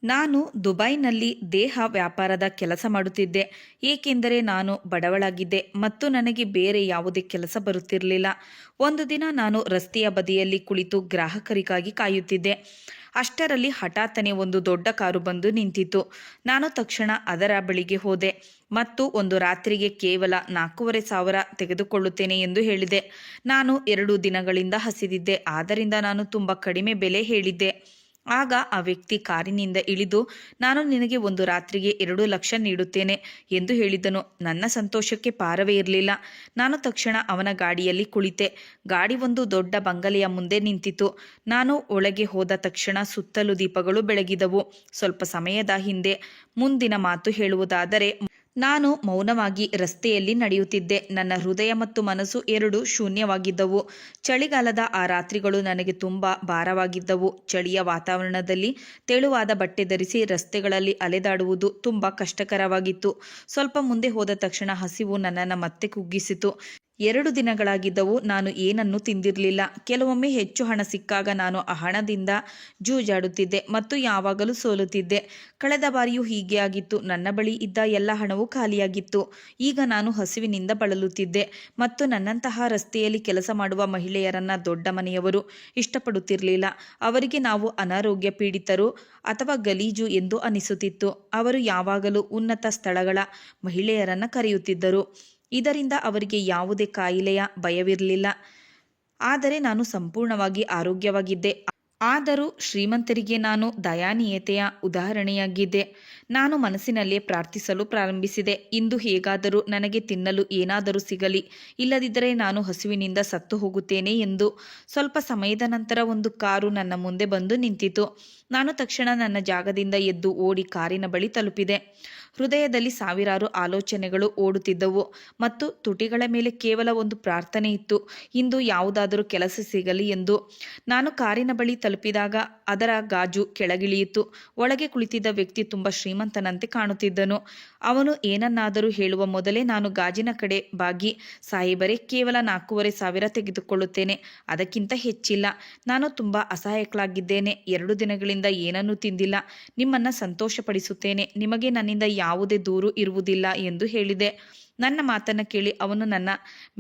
ನಾನು ದುಬೈನಲ್ಲಿ ದೇಹ ವ್ಯಾಪಾರದ ಕೆಲಸ ಮಾಡುತ್ತಿದ್ದೆ. ಏಕೆಂದರೆ ನಾನು ಬಡವಳಾಗಿದ್ದೆ ಮತ್ತು ನನಗೆ ಬೇರೆ ಯಾವುದೇ ಕೆಲಸ ಬರುತ್ತಿರಲಿಲ್ಲ. ಒಂದು ದಿನ ನಾನು ರಸ್ತೆಯ ಬದಿಯಲ್ಲಿ ಕುಳಿತು ಗ್ರಾಹಕರಿಗಾಗಿ ಕಾಯುತ್ತಿದ್ದೆ. ಅಷ್ಟರಲ್ಲಿ ಹಠಾತ್ತನೆ ಒಂದು ದೊಡ್ಡ ಕಾರು ಬಂದು ನಿಂತಿತು. ನಾನು ತಕ್ಷಣ ಅದರ ಬಳಿಗೆ ಹೋದೆ ಮತ್ತು ಒಂದು ರಾತ್ರಿಗೆ ಕೇವಲ 4,500 ತೆಗೆದುಕೊಳ್ಳುತ್ತೇನೆ ಎಂದು ಹೇಳಿದೆ. ನಾನು 2 ದಿನಗಳಿಂದ ಹಸಿದಿದ್ದೆ, ಆದ್ದರಿಂದ ನಾನು ತುಂಬ ಕಡಿಮೆ ಬೆಲೆ ಹೇಳಿದ್ದೆ. ಆಗ ಆ ವ್ಯಕ್ತಿ ಕಾರಿನಿಂದ ಇಳಿದು, ನಾನು ನಿನಗೆ ಒಂದು ರಾತ್ರಿಗೆ 2 ಲಕ್ಷ ನೀಡುತ್ತೇನೆ ಎಂದು ಹೇಳಿದನು. ನನ್ನ ಸಂತೋಷಕ್ಕೆ ಪಾರವೇ ಇರಲಿಲ್ಲ. ನಾನು ತಕ್ಷಣ ಅವನ ಗಾಡಿಯಲ್ಲಿ ಕುಳಿತೆ. ಗಾಡಿ ಒಂದು ದೊಡ್ಡ ಬಂಗಲೆಯ ಮುಂದೆ ನಿಂತಿತು. ನಾನು ಒಳಗೆ ಹೋದ ತಕ್ಷಣ ಸುತ್ತಲೂ ದೀಪಗಳು ಬೆಳಗಿದವು. ಸ್ವಲ್ಪ ಸಮಯದ ಹಿಂದೆ ಮುಂದಿನ ಮಾತು ಹೇಳುವುದಾದರೆ, ನಾನು ಮೌನವಾಗಿ ರಸ್ತೆಯಲ್ಲಿ ನಡೆಯುತ್ತಿದ್ದೆ. ನನ್ನ ಹೃದಯ ಮತ್ತು ಮನಸ್ಸು ಎರಡೂ ಶೂನ್ಯವಾಗಿದ್ದವು. ಚಳಿಗಾಲದ ಆ ರಾತ್ರಿಗಳು ನನಗೆ ತುಂಬ ಭಾರವಾಗಿದ್ದವು. ಚಳಿಯ ವಾತಾವರಣದಲ್ಲಿ ತೆಳುವಾದ ಬಟ್ಟೆ ಧರಿಸಿ ರಸ್ತೆಗಳಲ್ಲಿ ಅಲೆದಾಡುವುದು ತುಂಬ ಕಷ್ಟಕರವಾಗಿತ್ತು. ಸ್ವಲ್ಪ ಮುಂದೆ ಹೋದ ತಕ್ಷಣ ಹಸಿವು ನನ್ನನ್ನು ಮತ್ತೆ ಕುಗ್ಗಿಸಿತು. 2 ದಿನಗಳಾಗಿದ್ದವು. ನಾನು ಏನನ್ನೂ ತಿಂದಿರಲಿಲ್ಲ. ಕೆಲವೊಮ್ಮೆ ಹೆಚ್ಚು ಹಣ ಸಿಕ್ಕಾಗ ನಾನು ಆ ಹಣದಿಂದ ಜೂಜಾಡುತ್ತಿದ್ದೆ ಮತ್ತು ಯಾವಾಗಲೂ ಸೋಲುತ್ತಿದ್ದೆ. ಕಳೆದ ಬಾರಿಯೂ ಹೀಗೆ ಆಗಿತ್ತು. ನನ್ನ ಬಳಿ ಇದ್ದ ಎಲ್ಲ ಹಣವೂ ಖಾಲಿಯಾಗಿತ್ತು. ಈಗ ನಾನು ಹಸಿವಿನಿಂದ ಬಳಲುತ್ತಿದ್ದೆ ಮತ್ತು ನನ್ನಂತಹ ರಸ್ತೆಯಲ್ಲಿ ಕೆಲಸ ಮಾಡುವ ಮಹಿಳೆಯರನ್ನ ದೊಡ್ಡ ಮನೆಯವರು ಇಷ್ಟಪಡುತ್ತಿರಲಿಲ್ಲ. ಅವರಿಗೆ ನಾವು ಅನಾರೋಗ್ಯ ಪೀಡಿತರು ಅಥವಾ ಗಲೀಜು ಎಂದು ಅನಿಸುತ್ತಿತ್ತು. ಅವರು ಯಾವಾಗಲೂ ಉನ್ನತ ಸ್ಥಳಗಳ ಮಹಿಳೆಯರನ್ನ ಕರೆಯುತ್ತಿದ್ದರು. ಇದರಿಂದ ಅವರಿಗೆ ಯಾವುದೇ ಕಾಯಿಲೆಯ ಭಯವಿರಲಿಲ್ಲ. ಆದರೆ ನಾನು ಸಂಪೂರ್ಣವಾಗಿ ಆರೋಗ್ಯವಾಗಿದ್ದೆ. ಆದರೂ ಶ್ರೀಮಂತರಿಗೆ ನಾನು ದಯಾನೀಯತೆಯ ಉದಾಹರಣೆಯಾಗಿದ್ದೆ. ನಾನು ಮನಸ್ಸಿನಲ್ಲೇ ಪ್ರಾರ್ಥಿಸಲು ಪ್ರಾರಂಭಿಸಿದೆ. ಇಂದು ಹೇಗಾದರೂ ನನಗೆ ತಿನ್ನಲು ಏನಾದರೂ ಸಿಗಲಿ, ಇಲ್ಲದಿದ್ದರೆ ನಾನು ಹಸಿವಿನಿಂದ ಸತ್ತು ಹೋಗುತ್ತೇನೆ ಎಂದು. ಸ್ವಲ್ಪ ಸಮಯದ ನಂತರ ಒಂದು ಕಾರು ನನ್ನ ಮುಂದೆ ಬಂದು ನಿಂತಿತು. ನಾನು ತಕ್ಷಣ ನನ್ನ ಜಾಗದಿಂದ ಎದ್ದು ಓಡಿ ಕಾರಿನ ಬಳಿ ತಲುಪಿದೆ. ಹೃದಯದಲ್ಲಿ ಸಾವಿರಾರು ಆಲೋಚನೆಗಳು ಓಡುತ್ತಿದ್ದವು ಮತ್ತು ತುಟಿಗಳ ಮೇಲೆ ಕೇವಲ ಒಂದು ಪ್ರಾರ್ಥನೆ ಇತ್ತು, ಇಂದು ಯಾವುದಾದರೂ ಕೆಲಸ ಸಿಗಲಿ ಎಂದು. ನಾನು ಕಾರಿನ ಬಳಿ ತಲುಪಿದಾಗ ಅದರ ಗಾಜು ಕೆಳಗಿಳಿಯಿತು. ಒಳಗೆ ಕುಳಿತಿದ್ದ ವ್ಯಕ್ತಿ ತುಂಬ ಶ್ರೀಮಂತನಂತೆ ಕಾಣುತ್ತಿದ್ದನು. ಅವನು ಏನನ್ನಾದರೂ ಹೇಳುವ ಮೊದಲೇ ನಾನು ಗಾಜಿನ ಕಡೆ ಬಾಗಿ, ಸಾಹೇಬರೇ, ಕೇವಲ 4,500 ತೆಗೆದುಕೊಳ್ಳುತ್ತೇನೆ, ಅದಕ್ಕಿಂತ ಹೆಚ್ಚಿಲ್ಲ. ನಾನು ತುಂಬ ಅಸಹಾಯಕಳಾಗಿದ್ದೇನೆ. 2 ದಿನಗಳಿಂದ ಏನನ್ನೂ ತಿಂದಿಲ್ಲ. ನಿಮ್ಮನ್ನು ಸಂತೋಷಪಡಿಸುತ್ತೇನೆ. ನಿಮಗೆ ನನ್ನಿಂದ ಯಾವುದೇ ದೂರು ಇರುವುದಿಲ್ಲ ಎಂದು ಹೇಳಿದೆ. ನನ್ನ ಮಾತನ್ನು ಕೇಳಿ ಅವನು ನನ್ನ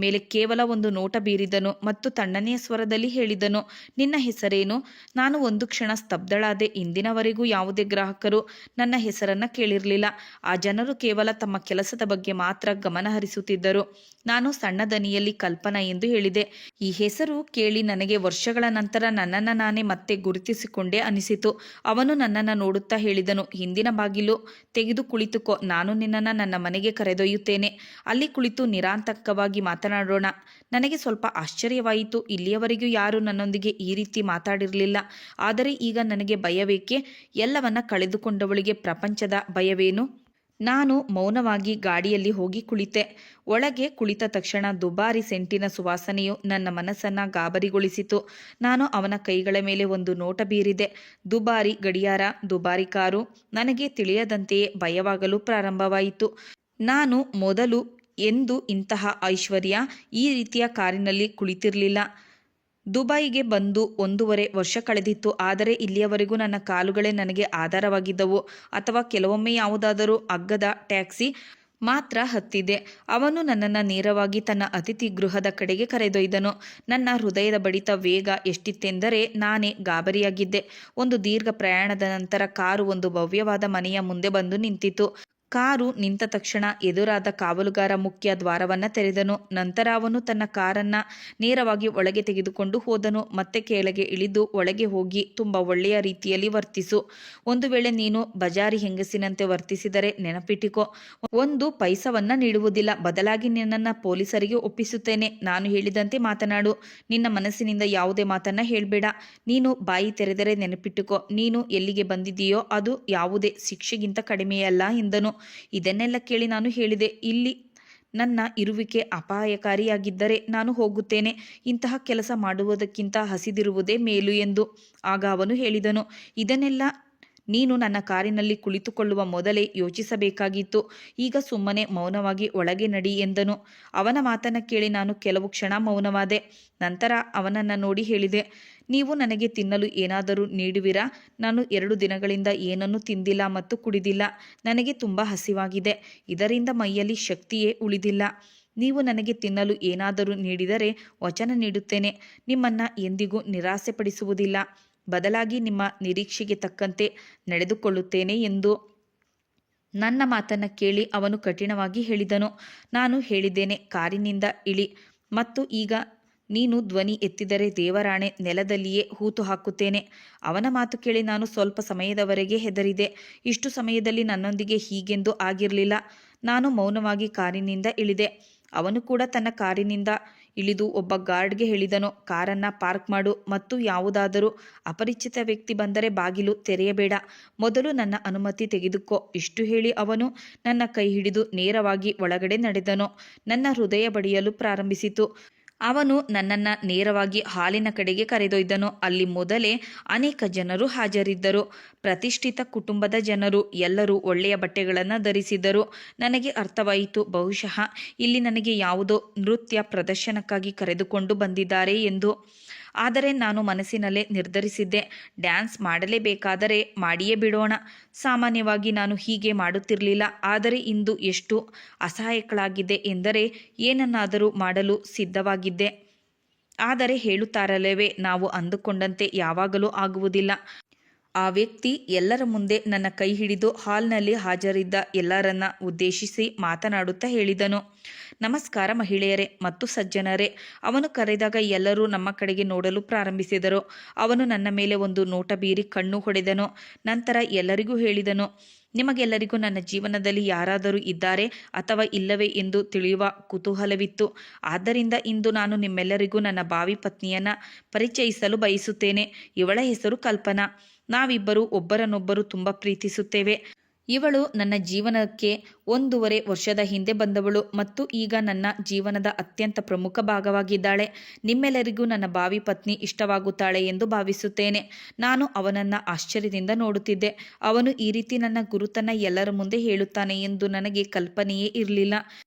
ಮೇಲೆ ಕೇವಲ ಒಂದು ನೋಟ ಬೀರಿದನು ಮತ್ತು ತಣ್ಣನೆಯ ಸ್ವರದಲ್ಲಿ ಹೇಳಿದನು, ನಿನ್ನ ಹೆಸರೇನು? ನಾನು ಒಂದು ಕ್ಷಣ ಸ್ತಬ್ಧಳಾದೆ. ಇಂದಿನವರೆಗೂ ಯಾವುದೇ ಗ್ರಾಹಕರು ನನ್ನ ಹೆಸರನ್ನು ಕೇಳಿರಲಿಲ್ಲ. ಆ ಜನರು ಕೇವಲ ತಮ್ಮ ಕೆಲಸದ ಬಗ್ಗೆ ಮಾತ್ರ ಗಮನ ಹರಿಸುತ್ತಿದ್ದರು. ನಾನು ಸಣ್ಣ ದನಿಯಲ್ಲಿ ಕಲ್ಪನಾ ಎಂದು ಹೇಳಿದೆ. ಈ ಹೆಸರು ಕೇಳಿ ನನಗೆ ವರ್ಷಗಳ ನಂತರ ನನ್ನನ್ನು ನಾನೇ ಮತ್ತೆ ಗುರುತಿಸಿಕೊಂಡೇ ಅನಿಸಿತು. ಅವನು ನನ್ನನ್ನು ನೋಡುತ್ತಾ ಹೇಳಿದನು, ಹಿಂದಿನ ಬಾಗಿಲು ತೆಗೆದು ಕುಳಿತುಕೋ, ನಾನು ನಿನ್ನನ್ನು ನನ್ನ ಮನೆಗೆ ಕರೆದೊಯ್ಯುತ್ತೇನೆ. ಅಲ್ಲಿ ಕುಳಿತು ನಿರಾತಂಕವಾಗಿ ಮಾತನಾಡೋಣ. ನನಗೆ ಸ್ವಲ್ಪ ಆಶ್ಚರ್ಯವಾಯಿತು. ಇಲ್ಲಿಯವರೆಗೂ ಯಾರೂ ನನ್ನೊಂದಿಗೆ ಈ ರೀತಿ ಮಾತಾಡಿರಲಿಲ್ಲ. ಆದರೆ ಈಗ ನನಗೆ ಭಯವೇಕೆ? ಎಲ್ಲವನ್ನ ಕಳೆದುಕೊಂಡವಳಿಗೆ ಪ್ರಪಂಚದ ಭಯವೇನು? ನಾನು ಮೌನವಾಗಿ ಗಾಡಿಯಲ್ಲಿ ಹೋಗಿ ಕುಳಿತೆ. ಒಳಗೆ ಕುಳಿತ ತಕ್ಷಣ ದುಬಾರಿ ಸೆಂಟಿನ ಸುವಾಸನೆಯು ನನ್ನ ಮನಸ್ಸನ್ನು ಗಾಬರಿಗೊಳಿಸಿತು. ನಾನು ಅವನ ಕೈಗಳ ಮೇಲೆ ಒಂದು ನೋಟ ಬೀರಿದೆ. ದುಬಾರಿ ಗಡಿಯಾರ, ದುಬಾರಿ ಕಾರು. ನನಗೆ ತಿಳಿಯದಂತೆಯೇ ಭಯವಾಗಲು ಪ್ರಾರಂಭವಾಯಿತು. ನಾನು ಮೊದಲು ಎಂದು ಇಂತಹ ಐಶ್ವರ್ಯ, ಈ ರೀತಿಯ ಕಾರಿನಲ್ಲಿ ಕುಳಿತಿರಲಿಲ್ಲ. ದುಬೈಗೆ ಬಂದು 1.5 ವರ್ಷ ಕಳೆದಿತ್ತು. ಆದರೆ ಇಲ್ಲಿಯವರೆಗೂ ನನ್ನ ಕಾಲುಗಳೇ ನನಗೆ ಆಧಾರವಾಗಿದ್ದವು, ಅಥವಾ ಕೆಲವೊಮ್ಮೆ ಯಾವುದಾದರೂ ಅಗ್ಗದ ಟ್ಯಾಕ್ಸಿ ಮಾತ್ರ ಹತ್ತಿದೆ. ಅವನು ನನ್ನನ್ನು ನೇರವಾಗಿ ತನ್ನ ಅತಿಥಿ ಗೃಹದ ಕಡೆಗೆ ಕರೆದೊಯ್ದನು. ನನ್ನ ಹೃದಯದ ಬಡಿತ ವೇಗ ಎಷ್ಟಿತ್ತೆಂದರೆ ನಾನೇ ಗಾಬರಿಯಾಗಿದ್ದೆ. ಒಂದು ದೀರ್ಘ ಪ್ರಯಾಣದ ನಂತರ ಕಾರು ಒಂದು ಭವ್ಯವಾದ ಮನೆಯ ಮುಂದೆ ಬಂದು ನಿಂತಿತು. ಕಾರು ನಿಂತ ತಕ್ಷಣ ಎದುರಾದ ಕಾವಲುಗಾರ ಮುಖ್ಯ ದ್ವಾರವನ್ನು ತೆರೆದನು. ನಂತರ ಅವನು ತನ್ನ ಕಾರನ್ನು ನೇರವಾಗಿ ಒಳಗೆ ತೆಗೆದುಕೊಂಡು ಹೋದನು. ಮತ್ತೆ ಕೆಳಗೆ ಇಳಿದು ಒಳಗೆ ಹೋಗಿ, ತುಂಬ ಒಳ್ಳೆಯ ರೀತಿಯಲ್ಲಿ ವರ್ತಿಸು. ಒಂದು ವೇಳೆ ನೀನು ಬಜಾರಿ ಹೆಂಗಸಿನಂತೆ ವರ್ತಿಸಿದರೆ ನೆನಪಿಟ್ಟುಕೋ, ಒಂದು ಪೈಸವನ್ನ ನೀಡುವುದಿಲ್ಲ. ಬದಲಾಗಿ ನಿನ್ನನ್ನು ಪೊಲೀಸರಿಗೆ ಒಪ್ಪಿಸುತ್ತೇನೆ. ನಾನು ಹೇಳಿದಂತೆ ಮಾತನಾಡು. ನಿನ್ನ ಮನಸ್ಸಿನಿಂದ ಯಾವುದೇ ಮಾತನ್ನ ಹೇಳಬೇಡ. ನೀನು ಬಾಯಿ ತೆರೆದರೆ ನೆನಪಿಟ್ಟುಕೋ, ನೀನು ಎಲ್ಲಿಗೆ ಬಂದಿದ್ದೀಯೋ ಅದು ಯಾವುದೇ ಶಿಕ್ಷೆಗಿಂತ ಕಡಿಮೆಯಲ್ಲ ಎಂದನು. ಇದನ್ನೆಲ್ಲ ಕೇಳಿ ನಾನು ಹೇಳಿದೆ, ಇಲ್ಲಿ ನನ್ನ ಇರುವಿಕೆ ಅಪಾಯಕಾರಿಯಾಗಿದ್ದರೆ ನಾನು ಹೋಗುತ್ತೇನೆ. ಇಂತಹ ಕೆಲಸ ಮಾಡುವುದಕ್ಕಿಂತ ಹಸಿದಿರುವುದೇ ಮೇಲು ಎಂದು. ಆಗ ಅವನು ಹೇಳಿದನು, ಇದನ್ನೆಲ್ಲ ನೀನು ನನ್ನ ಕಾರಿನಲ್ಲಿ ಕುಳಿತುಕೊಳ್ಳುವ ಮೊದಲೇ ಯೋಚಿಸಬೇಕಾಗಿತ್ತು. ಈಗ ಸುಮ್ಮನೆ ಮೌನವಾಗಿ ಒಳಗೆ ನಡಿ ಎಂದನು. ಅವನ ಮಾತನ್ನು ಕೇಳಿ ನಾನು ಕೆಲವು ಕ್ಷಣ ಮೌನವಾದೆ. ನಂತರ ಅವನನ್ನು ನೋಡಿ ಹೇಳಿದೆ, ನೀವು ನನಗೆ ತಿನ್ನಲು ಏನಾದರೂ ನೀಡುವಿರಾ? ನಾನು 2 ದಿನಗಳಿಂದ ಏನನ್ನೂ ತಿಂದಿಲ್ಲ ಮತ್ತು ಕುಡಿದಿಲ್ಲ. ನನಗೆ ತುಂಬ ಹಸಿವಾಗಿದೆ. ಇದರಿಂದ ಮೈಯಲ್ಲಿ ಶಕ್ತಿಯೇ ಉಳಿದಿಲ್ಲ. ನೀವು ನನಗೆ ತಿನ್ನಲು ಏನಾದರೂ ನೀಡಿದರೆ ವಚನ ನೀಡುತ್ತೇನೆ, ನಿಮ್ಮನ್ನು ಎಂದಿಗೂ ನಿರಾಸೆಪಡಿಸುವುದಿಲ್ಲ. ಬದಲಾಗಿ ನಿಮ್ಮ ನಿರೀಕ್ಷೆಗೆ ತಕ್ಕಂತೆ ನಡೆದುಕೊಳ್ಳುತ್ತೇನೆ ಎಂದು. ನನ್ನ ಮಾತನ್ನು ಕೇಳಿ ಅವನು ಕಠಿಣವಾಗಿ ಹೇಳಿದನು. ನಾನು ಹೇಳಿದ್ದೇನೆ, ಕಾರಿನಿಂದ ಇಳಿ, ಮತ್ತು ಈಗ ನೀನು ಧ್ವನಿ ಎತ್ತಿದರೆ ದೇವರಾಣೆ ನೆಲದಲ್ಲಿಯೇ ಹೂತು ಹಾಕುತ್ತೇನೆ. ಅವನ ಮಾತು ಕೇಳಿ ನಾನು ಸ್ವಲ್ಪ ಸಮಯದವರೆಗೆ ಹೆದರಿದೆ. ಇಷ್ಟು ಸಮಯದಲ್ಲಿ ನನ್ನೊಂದಿಗೆ ಹೀಗೆಂದು ಆಗಿರಲಿಲ್ಲ. ನಾನು ಮೌನವಾಗಿ ಕಾರಿನಿಂದ ಇಳಿದೆ. ಅವನು ಕೂಡ ತನ್ನ ಕಾರಿನಿಂದ ಇಳಿದು ಒಬ್ಬ ಗಾರ್ಡ್ಗೆ ಹೇಳಿದನು, ಕಾರನ್ನು ಪಾರ್ಕ್ ಮಾಡು ಮತ್ತು ಯಾವುದಾದರೂ ಅಪರಿಚಿತ ವ್ಯಕ್ತಿ ಬಂದರೆ ಬಾಗಿಲು ತೆರೆಯಬೇಡ. ಮೊದಲು ನನ್ನ ಅನುಮತಿ ತೆಗೆದುಕೋ. ಇಷ್ಟು ಹೇಳಿ ಅವನು ನನ್ನ ಕೈ ಹಿಡಿದು ನೇರವಾಗಿ ಒಳಗಡೆ ನಡೆದನು. ನನ್ನ ಹೃದಯ ಬಡಿಯಲು ಪ್ರಾರಂಭಿಸಿತು. ಅವನು ನನ್ನನ್ನು ನೇರವಾಗಿ ಹಾಲಿನ ಕಡೆಗೆ ಕರೆದೊಯ್ದನು. ಅಲ್ಲಿ ಮೊದಲೇ ಅನೇಕ ಜನರು ಹಾಜರಿದ್ದರು. ಪ್ರತಿಷ್ಠಿತ ಕುಟುಂಬದ ಜನರು. ಎಲ್ಲರೂ ಒಳ್ಳೆಯ ಬಟ್ಟೆಗಳನ್ನು ಧರಿಸಿದ್ದರು. ನನಗೆ ಅರ್ಥವಾಯಿತು, ಬಹುಶಃ ಇಲ್ಲಿ ನನಗೆ ಯಾವುದೋ ನೃತ್ಯ ಪ್ರದರ್ಶನಕ್ಕಾಗಿ ಕರೆದುಕೊಂಡು ಬಂದಿದ್ದಾರೆ ಎಂದು. ಆದರೆ ನಾನು ಮನಸ್ಸಿನಲ್ಲೇ ನಿರ್ಧರಿಸಿದ್ದೆ, ಡ್ಯಾನ್ಸ್ ಮಾಡಲೇಬೇಕಾದರೆ ಮಾಡಿಯೇ ಬಿಡೋಣ. ಸಾಮಾನ್ಯವಾಗಿ ನಾನು ಹೀಗೆ ಮಾಡುತ್ತಿರಲಿಲ್ಲ, ಆದರೆ ಇಂದು ಎಷ್ಟು ಅಸಹಾಯಕಳಾಗಿದ್ದೆ ಎಂದರೆ ಏನನ್ನಾದರೂ ಮಾಡಲು ಸಿದ್ಧವಾಗಿದ್ದೆ. ಆದರೆ ಹೇಳುತ್ತಾರಲ್ಲವೇ, ನಾವು ಅಂದುಕೊಂಡಂತೆ ಯಾವಾಗಲೂ ಆಗುವುದಿಲ್ಲ. ಆ ವ್ಯಕ್ತಿ ಎಲ್ಲರ ಮುಂದೆ ನನ್ನ ಕೈ ಹಿಡಿದು ಹಾಲ್ನಲ್ಲಿ ಹಾಜರಿದ್ದ ಎಲ್ಲರನ್ನ ಉದ್ದೇಶಿಸಿ ಮಾತನಾಡುತ್ತಾ ಹೇಳಿದನು, ನಮಸ್ಕಾರ ಮಹಿಳೆಯರೇ ಮತ್ತು ಸಜ್ಜನರೇ. ಅವನು ಕರೆದಾಗ ಎಲ್ಲರೂ ನಮ್ಮ ಕಡೆಗೆ ನೋಡಲು ಪ್ರಾರಂಭಿಸಿದರು. ಅವನು ನನ್ನ ಮೇಲೆ ಒಂದು ನೋಟ ಬೀರಿ ಕಣ್ಣು ಹೊಡೆದನು. ನಂತರ ಎಲ್ಲರಿಗೂ ಹೇಳಿದನು, ನಿಮಗೆಲ್ಲರಿಗೂ ನನ್ನ ಜೀವನದಲ್ಲಿ ಯಾರಾದರೂ ಇದ್ದಾರೆ ಅಥವಾ ಇಲ್ಲವೇ ಎಂದು ತಿಳಿಯುವ ಕುತೂಹಲವಿತ್ತು. ಆದ್ದರಿಂದ ಇಂದು ನಾನು ನಿಮ್ಮೆಲ್ಲರಿಗೂ ನನ್ನ ಭಾವಿ ಪತ್ನಿಯನ್ನು ಪರಿಚಯಿಸಲು ಬಯಸುತ್ತೇನೆ. ಇವಳ ಹೆಸರು ಕಲ್ಪನಾ. ನಾವಿಬ್ಬರು ಒಬ್ಬರನ್ನೊಬ್ಬರು ತುಂಬ ಪ್ರೀತಿಸುತ್ತೇವೆ. ಇವಳು ನನ್ನ ಜೀವನಕ್ಕೆ 1.5 ವರ್ಷದ ಹಿಂದೆ ಬಂದವಳು ಮತ್ತು ಈಗ ನನ್ನ ಜೀವನದ ಅತ್ಯಂತ ಪ್ರಮುಖ ಭಾಗವಾಗಿದ್ದಾಳೆ. ನಿಮ್ಮೆಲ್ಲರಿಗೂ ನನ್ನ ಭಾವಿ ಪತ್ನಿ ಇಷ್ಟವಾಗುತ್ತಾಳೆ ಎಂದು ಭಾವಿಸುತ್ತೇನೆ. ನಾನು ಅವನನ್ನು ಆಶ್ಚರ್ಯದಿಂದ ನೋಡುತ್ತಿದ್ದೆ. ಅವನು ಈ ರೀತಿ ನನ್ನ ಗುರುತನ್ನು ಎಲ್ಲರ ಮುಂದೆ ಹೇಳುತ್ತಾನೆ ಎಂದು ನನಗೆ ಕಲ್ಪನೆಯೇ ಇರಲಿಲ್ಲ.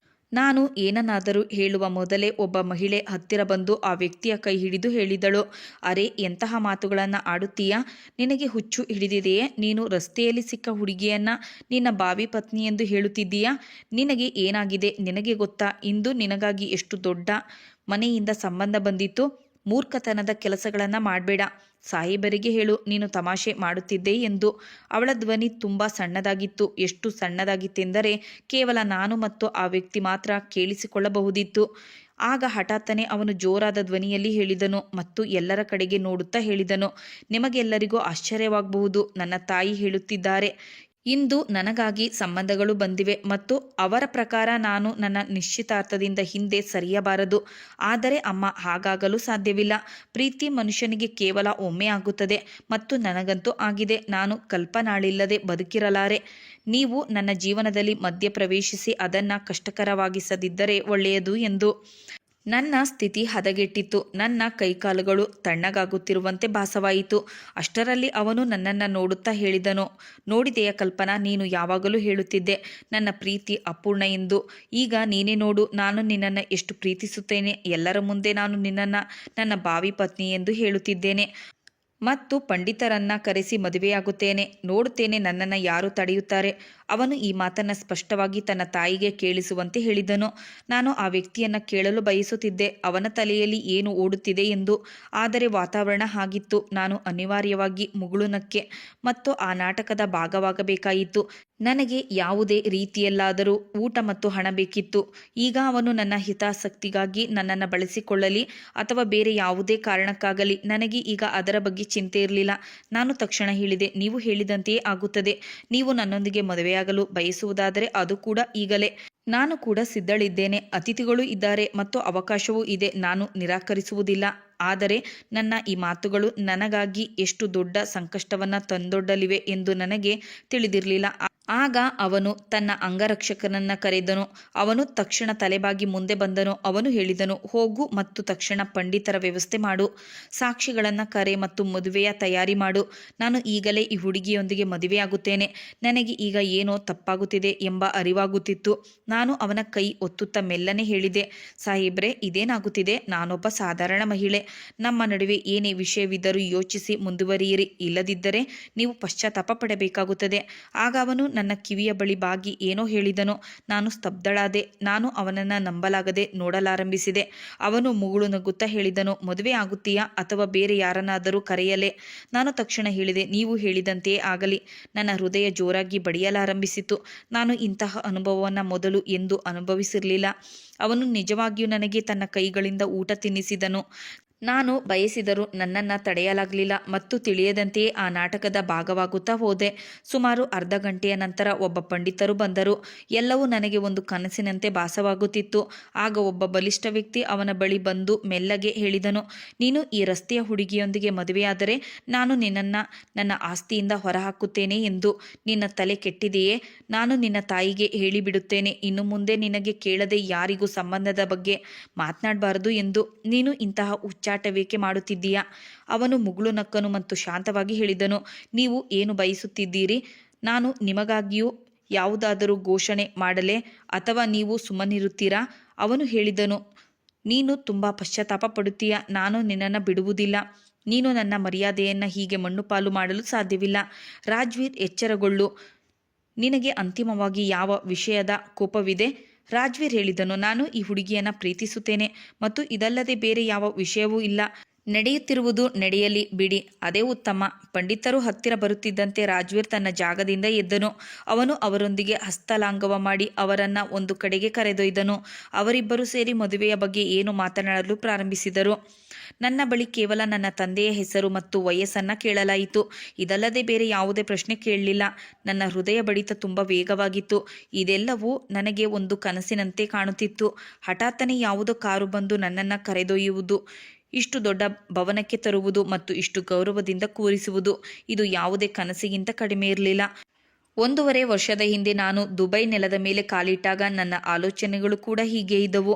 ನಾನು ಏನನ್ನಾದರೂ ಹೇಳುವ ಮೊದಲೇ ಒಬ್ಬ ಮಹಿಳೆ ಹತ್ತಿರ ಬಂದು ಆ ವ್ಯಕ್ತಿಯ ಕೈ ಹಿಡಿದು ಹೇಳಿದಳು, ಅರೆ, ಎಂತಹ ಮಾತುಗಳನ್ನು ಆಡುತ್ತೀಯಾ? ನಿನಗೆ ಹುಚ್ಚು ಹಿಡಿದಿದೆಯೇ? ನೀನು ರಸ್ತೆಯಲ್ಲಿ ಸಿಕ್ಕ ಹುಡುಗಿಯನ್ನ ನಿನ್ನ ಭಾವಿ ಪತ್ನಿ ಎಂದು ಹೇಳುತ್ತಿದ್ದೀಯಾ? ನಿನಗೆ ಏನಾಗಿದೆ? ನಿನಗೆ ಗೊತ್ತಾ, ಇಂದು ನಿನಗಾಗಿ ಎಷ್ಟು ದೊಡ್ಡ ಮನೆಯಿಂದ ಸಂಬಂಧ ಬಂದಿತ್ತು? ಮೂರ್ಖತನದ ಕೆಲಸಗಳನ್ನು ಮಾಡಬೇಡ. ಸಾಹೇಬರಿಗೆ ಹೇಳು, ನೀನು ತಮಾಷೆ ಮಾಡುತ್ತಿದ್ದೆ ಎಂದು. ಅವಳ ಧ್ವನಿ ತುಂಬ ಸಣ್ಣದಾಗಿತ್ತು. ಎಷ್ಟು ಸಣ್ಣದಾಗಿತ್ತೆಂದರೆ ಕೇವಲ ನಾನು ಮತ್ತು ಆ ವ್ಯಕ್ತಿ ಮಾತ್ರ ಕೇಳಿಸಿಕೊಳ್ಳಬಹುದಿತ್ತು. ಆಗ ಹಠಾತ್ತನೆ ಅವನು ಜೋರಾದ ಧ್ವನಿಯಲ್ಲಿ ಹೇಳಿದನು ಮತ್ತು ಎಲ್ಲರ ಕಡೆಗೆ ನೋಡುತ್ತಾ ಹೇಳಿದನು, ನಿಮಗೆಲ್ಲರಿಗೂ ಆಶ್ಚರ್ಯವಾಗಬಹುದು, ನನ್ನ ತಾಯಿ ಹೇಳುತ್ತಿದ್ದಾರೆ, ಇಂದು ನನಗಾಗಿ ಸಂಬಂಧಗಳು ಬಂದಿವೆ ಮತ್ತು ಅವರ ಪ್ರಕಾರ ನಾನು ನನ್ನ ನಿಶ್ಚಿತಾರ್ಥದಿಂದ ಹಿಂದೆ ಸರಿಯಬಾರದು. ಆದರೆ ಅಮ್ಮ, ಹಾಗಾಗಲು ಸಾಧ್ಯವಿಲ್ಲ. ಪ್ರೀತಿ ಮನುಷ್ಯನಿಗೆ ಕೇವಲ ಒಮ್ಮೆ ಆಗುತ್ತದೆ ಮತ್ತು ನನಗಂತೂ ಆಗಿದೆ. ನಾನು ಕಲ್ಪನಾಳಿಲ್ಲದೆ ಬದುಕಿರಲಾರೆ. ನೀವು ನನ್ನ ಜೀವನದಲ್ಲಿ ಮಧ್ಯ ಪ್ರವೇಶಿಸಿ ಅದನ್ನು ಕಷ್ಟಕರವಾಗಿಸದಿದ್ದರೆ ಒಳ್ಳೆಯದು ಎಂದು. ನನ್ನ ಸ್ಥಿತಿ ಹದಗೆಟ್ಟಿತ್ತು. ನನ್ನ ಕೈಕಾಲುಗಳು ತಣ್ಣಗಾಗುತ್ತಿರುವಂತೆ ಭಾಸವಾಯಿತು. ಅಷ್ಟರಲ್ಲಿ ಅವನು ನನ್ನನ್ನು ನೋಡುತ್ತಾ ಹೇಳಿದನು, ನೋಡಿದೆಯಾ ಕಲ್ಪನಾ, ನೀನು ಯಾವಾಗಲೂ ಹೇಳುತ್ತಿದ್ದೆ ನನ್ನ ಪ್ರೀತಿ ಅಪೂರ್ಣ ಎಂದು. ಈಗ ನೀನೇ ನೋಡು, ನಾನು ನಿನ್ನನ್ನು ಎಷ್ಟು ಪ್ರೀತಿಸುತ್ತೇನೆ. ಎಲ್ಲರ ಮುಂದೆ ನಾನು ನಿನ್ನನ್ನು ನನ್ನ ಭಾವಿ ಪತ್ನಿ ಎಂದು ಹೇಳುತ್ತಿದ್ದೇನೆ ಮತ್ತು ಪಂಡಿತರನ್ನ ಕರೆಸಿ ಮದುವೆಯಾಗುತ್ತೇನೆ. ನೋಡುತ್ತೇನೆ ನನ್ನನ್ನು ಯಾರು ತಡೆಯುತ್ತಾರೆ. ಅವನು ಈ ಮಾತನ್ನು ಸ್ಪಷ್ಟವಾಗಿ ತನ್ನ ತಾಯಿಗೆ ಕೇಳಿಸುವಂತೆ ಹೇಳಿದನು. ನಾನು ಆ ವ್ಯಕ್ತಿಯನ್ನು ಕೇಳಲು ಬಯಸುತ್ತಿದ್ದೆ, ಅವನ ತಲೆಯಲ್ಲಿ ಏನು ಓಡುತ್ತಿದೆ ಎಂದು. ಆದರೆ ವಾತಾವರಣ ಹಾಗಿತ್ತು. ನಾನು ಅನಿವಾರ್ಯವಾಗಿ ಮುಗುಳುನಕ್ಕೆ ಮತ್ತು ಆ ನಾಟಕದ ಭಾಗವಾಗಬೇಕಾಯಿತು. ನನಗೆ ಯಾವುದೇ ರೀತಿಯಲ್ಲಾದರೂ ಊಟ ಮತ್ತು ಹಣ ಬೇಕಿತ್ತು. ಈಗ ಅವನು ನನ್ನ ಹಿತಾಸಕ್ತಿಗಾಗಿ ನನ್ನನ್ನು ಬಳಸಿಕೊಳ್ಳಲಿ ಅಥವಾ ಬೇರೆ ಯಾವುದೇ ಕಾರಣಕ್ಕಾಗಲಿ, ನನಗೆ ಈಗ ಅದರ ಬಗ್ಗೆ ಚಿಂತೆ ಇರಲಿಲ್ಲ. ನಾನು ತಕ್ಷಣ ಹೇಳಿದೆ, ನೀವು ಹೇಳಿದಂತೆಯೇ ಆಗುತ್ತದೆ. ನೀವು ನನ್ನೊಂದಿಗೆ ಮದುವೆಯಾಗಲು ಬಯಸುವುದಾದರೆ ಅದು ಕೂಡ ಈಗಲೇ. ನಾನು ಕೂಡ ಸಿದ್ಧಳಿದ್ದೇನೆ. ಅತಿಥಿಗಳು ಇದ್ದಾರೆ ಮತ್ತು ಅವಕಾಶವೂ ಇದೆ. ನಾನು ನಿರಾಕರಿಸುವುದಿಲ್ಲ. ಆದರೆ ನನ್ನ ಈ ಮಾತುಗಳು ನನಗಾಗಿ ಎಷ್ಟು ದೊಡ್ಡ ಸಂಕಷ್ಟವನ್ನು ತಂದೊಡ್ಡಲಿವೆ ಎಂದು ನನಗೆ ತಿಳಿದಿರಲಿಲ್ಲ. ಆಗ ಅವನು ತನ್ನ ಅಂಗರಕ್ಷಕನನ್ನ ಕರೆದನು. ಅವನು ತಕ್ಷಣ ತಲೆಬಾಗಿ ಮುಂದೆ ಬಂದನು. ಅವನು ಹೇಳಿದನು, ಹೋಗು ಮತ್ತು ತಕ್ಷಣ ಪಂಡಿತರ ವ್ಯವಸ್ಥೆ ಮಾಡು, ಸಾಕ್ಷಿಗಳನ್ನು ಕರೆ ಮತ್ತು ಮದುವೆಯ ತಯಾರಿ ಮಾಡು. ನಾನು ಈಗಲೇ ಈ ಹುಡುಗಿಯೊಂದಿಗೆ ಮದುವೆಯಾಗುತ್ತೇನೆ. ನನಗೆ ಈಗ ಏನೋ ತಪ್ಪಾಗುತ್ತಿದೆ ಎಂಬ ಅರಿವಾಗುತ್ತಿತ್ತು. ನಾನು ಅವನ ಕೈ ಒತ್ತುತ್ತಾ ಮೆಲ್ಲನೆ ಹೇಳಿದೆ, ಸಾಹೇಬ್ರೆ, ಇದೇನಾಗುತ್ತಿದೆ? ನಾನೊಬ್ಬ ಸಾಧಾರಣ ಮಹಿಳೆ. ನಮ್ಮ ನಡುವೆ ಏನೇ ವಿಷಯವಿದ್ದರೂ ಯೋಚಿಸಿ ಮುಂದುವರಿಯಿರಿ, ಇಲ್ಲದಿದ್ದರೆ ನೀವು ಪಶ್ಚಾತ್ತಾಪ ಪಡಬೇಕಾಗುತ್ತದೆ. ಆಗ ಅವನು ನನ್ನ ಕಿವಿಯ ಬಳಿ ಬಾಗಿ ಏನೋ ಹೇಳಿದನು. ನಾನು ಸ್ತಬ್ಧಳಾದೆ. ನಾನು ಅವನನ್ನು ನಂಬಲಾಗದೆ ನೋಡಲಾರಂಭಿಸಿದೆ. ಅವನು ಮುಗುಳು ನಗುತ್ತಾ ಹೇಳಿದನು, ಮದುವೆ ಆಗುತ್ತೀಯಾ ಅಥವಾ ಬೇರೆ ಯಾರನ್ನಾದರೂ ಕರೆಯಲೇ? ನಾನು ತಕ್ಷಣ ಹೇಳಿದೆ, ನೀವು ಹೇಳಿದಂತೆಯೇ ಆಗಲಿ. ನನ್ನ ಹೃದಯ ಜೋರಾಗಿ ಬಡಿಯಲಾರಂಭಿಸಿತು. ನಾನು ಇಂತಹ ಅನುಭವವನ್ನು ಮೊದಲು ಎಂದೂ ಅನುಭವಿಸಿರಲಿಲ್ಲ. ಅವನು ನಿಜವಾಗಿಯೂ ನನಗೆ ತನ್ನ ಕೈಗಳಿಂದ ಊಟ ತಿನ್ನಿಸಿದನು. ನಾನು ಬಯಸಿದರೂ ನನ್ನನ್ನು ತಡೆಯಲಾಗಲಿಲ್ಲ ಮತ್ತು ತಿಳಿಯದಂತೆಯೇ ಆ ನಾಟಕದ ಭಾಗವಾಗುತ್ತಾ ಹೋದೆ. ಸುಮಾರು ಅರ್ಧ ಗಂಟೆಯ ನಂತರ ಒಬ್ಬ ಪಂಡಿತರು ಬಂದರು. ಎಲ್ಲವೂ ನನಗೆ ಒಂದು ಕನಸಿನಂತೆ ಭಾಸವಾಗುತ್ತಿತ್ತು. ಆಗ ಒಬ್ಬ ಬಲಿಷ್ಠ ವ್ಯಕ್ತಿ ಅವನ ಬಳಿ ಬಂದು ಮೆಲ್ಲಗೆ ಹೇಳಿದನು, ನೀನು ಈ ರಸ್ತೆಯ ಹುಡುಗಿಯೊಂದಿಗೆ ಮದುವೆಯಾದರೆ ನಾನು ನಿನ್ನನ್ನು ನನ್ನ ಆಸ್ತಿಯಿಂದ ಹೊರಹಾಕುತ್ತೇನೆ ಎಂದು. ನಿನ್ನ ತಲೆ ಕೆಟ್ಟಿದೆಯೇ? ನಾನು ನಿನ್ನ ತಾಯಿಗೆ ಹೇಳಿಬಿಡುತ್ತೇನೆ, ಇನ್ನು ಮುಂದೆ ನಿನಗೆ ಕೇಳದೆ ಯಾರಿಗೂ ಸಂಬಂಧದ ಬಗ್ಗೆ ಮಾತನಾಡಬಾರದು ಎಂದು. ನೀನು ಇಂತಹ ಹುಚ್ಚಾಟವೇಕೆ ಮಾಡುತ್ತಿದ್ದೀಯಾ? ಅವನು ಮುಗುಳು ನಕ್ಕನು ಮತ್ತು ಶಾಂತವಾಗಿ ಹೇಳಿದನು, ನೀವು ಏನು ಬಯಸುತ್ತಿದ್ದೀರಿ? ನಾನು ನಿಮಗಾಗಿಯೂ ಯಾವುದಾದರೂ ಘೋಷಣೆ ಮಾಡಲೇ ಅಥವಾ ನೀವು ಸುಮ್ಮನಿರುತ್ತೀರಾ? ಅವನು ಹೇಳಿದನು, ನೀನು ತುಂಬ ಪಶ್ಚಾತ್ತಾಪ ಪಡುತ್ತೀಯ. ನಾನು ನಿನ್ನನ್ನು ಬಿಡುವುದಿಲ್ಲ. ನೀನು ನನ್ನ ಮರ್ಯಾದೆಯನ್ನು ಹೀಗೆ ಮಣ್ಣುಪಾಲು ಮಾಡಲು ಸಾಧ್ಯವಿಲ್ಲ. ರಾಜ್ವೀರ್, ಎಚ್ಚರಗೊಳ್ಳು. ನಿನಗೆ ಅಂತಿಮವಾಗಿ ಯಾವ ವಿಷಯದ ಕೋಪವಿದೆ? ರಾಜ್ವೀರ್ ಹೇಳಿದನು, ನಾನು ಈ ಹುಡುಗಿಯನ್ನು ಪ್ರೀತಿಸುತ್ತೇನೆ ಮತ್ತು ಇದಲ್ಲದೆ ಬೇರೆ ಯಾವ ವಿಷಯವೂ ಇಲ್ಲ. ನಡೆಯುತ್ತಿರುವುದು ನಡೆಯಲಿ ಬಿಡಿ, ಅದೇ ಉತ್ತಮ. ಪಂಡಿತರು ಹತ್ತಿರ ಬರುತ್ತಿದ್ದಂತೆ ರಾಜ್ವೀರ್ ತನ್ನ ಜಾಗದಿಂದ ಎದ್ದನು. ಅವನು ಅವರೊಂದಿಗೆ ಹಸ್ತಲಾಂಘವ ಮಾಡಿ ಅವರನ್ನು ಒಂದು ಕಡೆಗೆ ಕರೆದೊಯ್ದನು. ಅವರಿಬ್ಬರು ಸೇರಿ ಮದುವೆಯ ಬಗ್ಗೆ ಏನು ಮಾತನಾಡಲು ಪ್ರಾರಂಭಿಸಿದರು. ನನ್ನ ಬಳಿ ಕೇವಲ ನನ್ನ ತಂದೆಯ ಹೆಸರು ಮತ್ತು ವಯಸ್ಸನ್ನು ಕೇಳಲಾಯಿತು. ಇದಲ್ಲದೆ ಬೇರೆ ಯಾವುದೇ ಪ್ರಶ್ನೆ ಕೇಳಲಿಲ್ಲ. ನನ್ನ ಹೃದಯ ಬಡಿತ ತುಂಬ ವೇಗವಾಗಿತ್ತು. ಇದೆಲ್ಲವೂ ನನಗೆ ಒಂದು ಕನಸಿನಂತೆ ಕಾಣುತ್ತಿತ್ತು. ಹಠಾತ್ತನೆ ಯಾವುದೋ ಕಾರು ಬಂದು ನನ್ನನ್ನು ಕರೆದೊಯ್ಯುವುದು, ಇಷ್ಟು ದೊಡ್ಡ ಭವನಕ್ಕೆ ತರುವುದು ಮತ್ತು ಇಷ್ಟು ಗೌರವದಿಂದ ಕೂರಿಸುವುದು, ಇದು ಯಾವುದೇ ಕನಸಿಗಿಂತ ಕಡಿಮೆ ಇರಲಿಲ್ಲ. 1.5 ವರ್ಷದ ಹಿಂದೆ ನಾನು ದುಬೈ ನೆಲದ ಮೇಲೆ ಕಾಲಿಟ್ಟಾಗ ನನ್ನ ಆಲೋಚನೆಗಳು ಕೂಡ ಹೀಗೆ ಇದ್ದವು.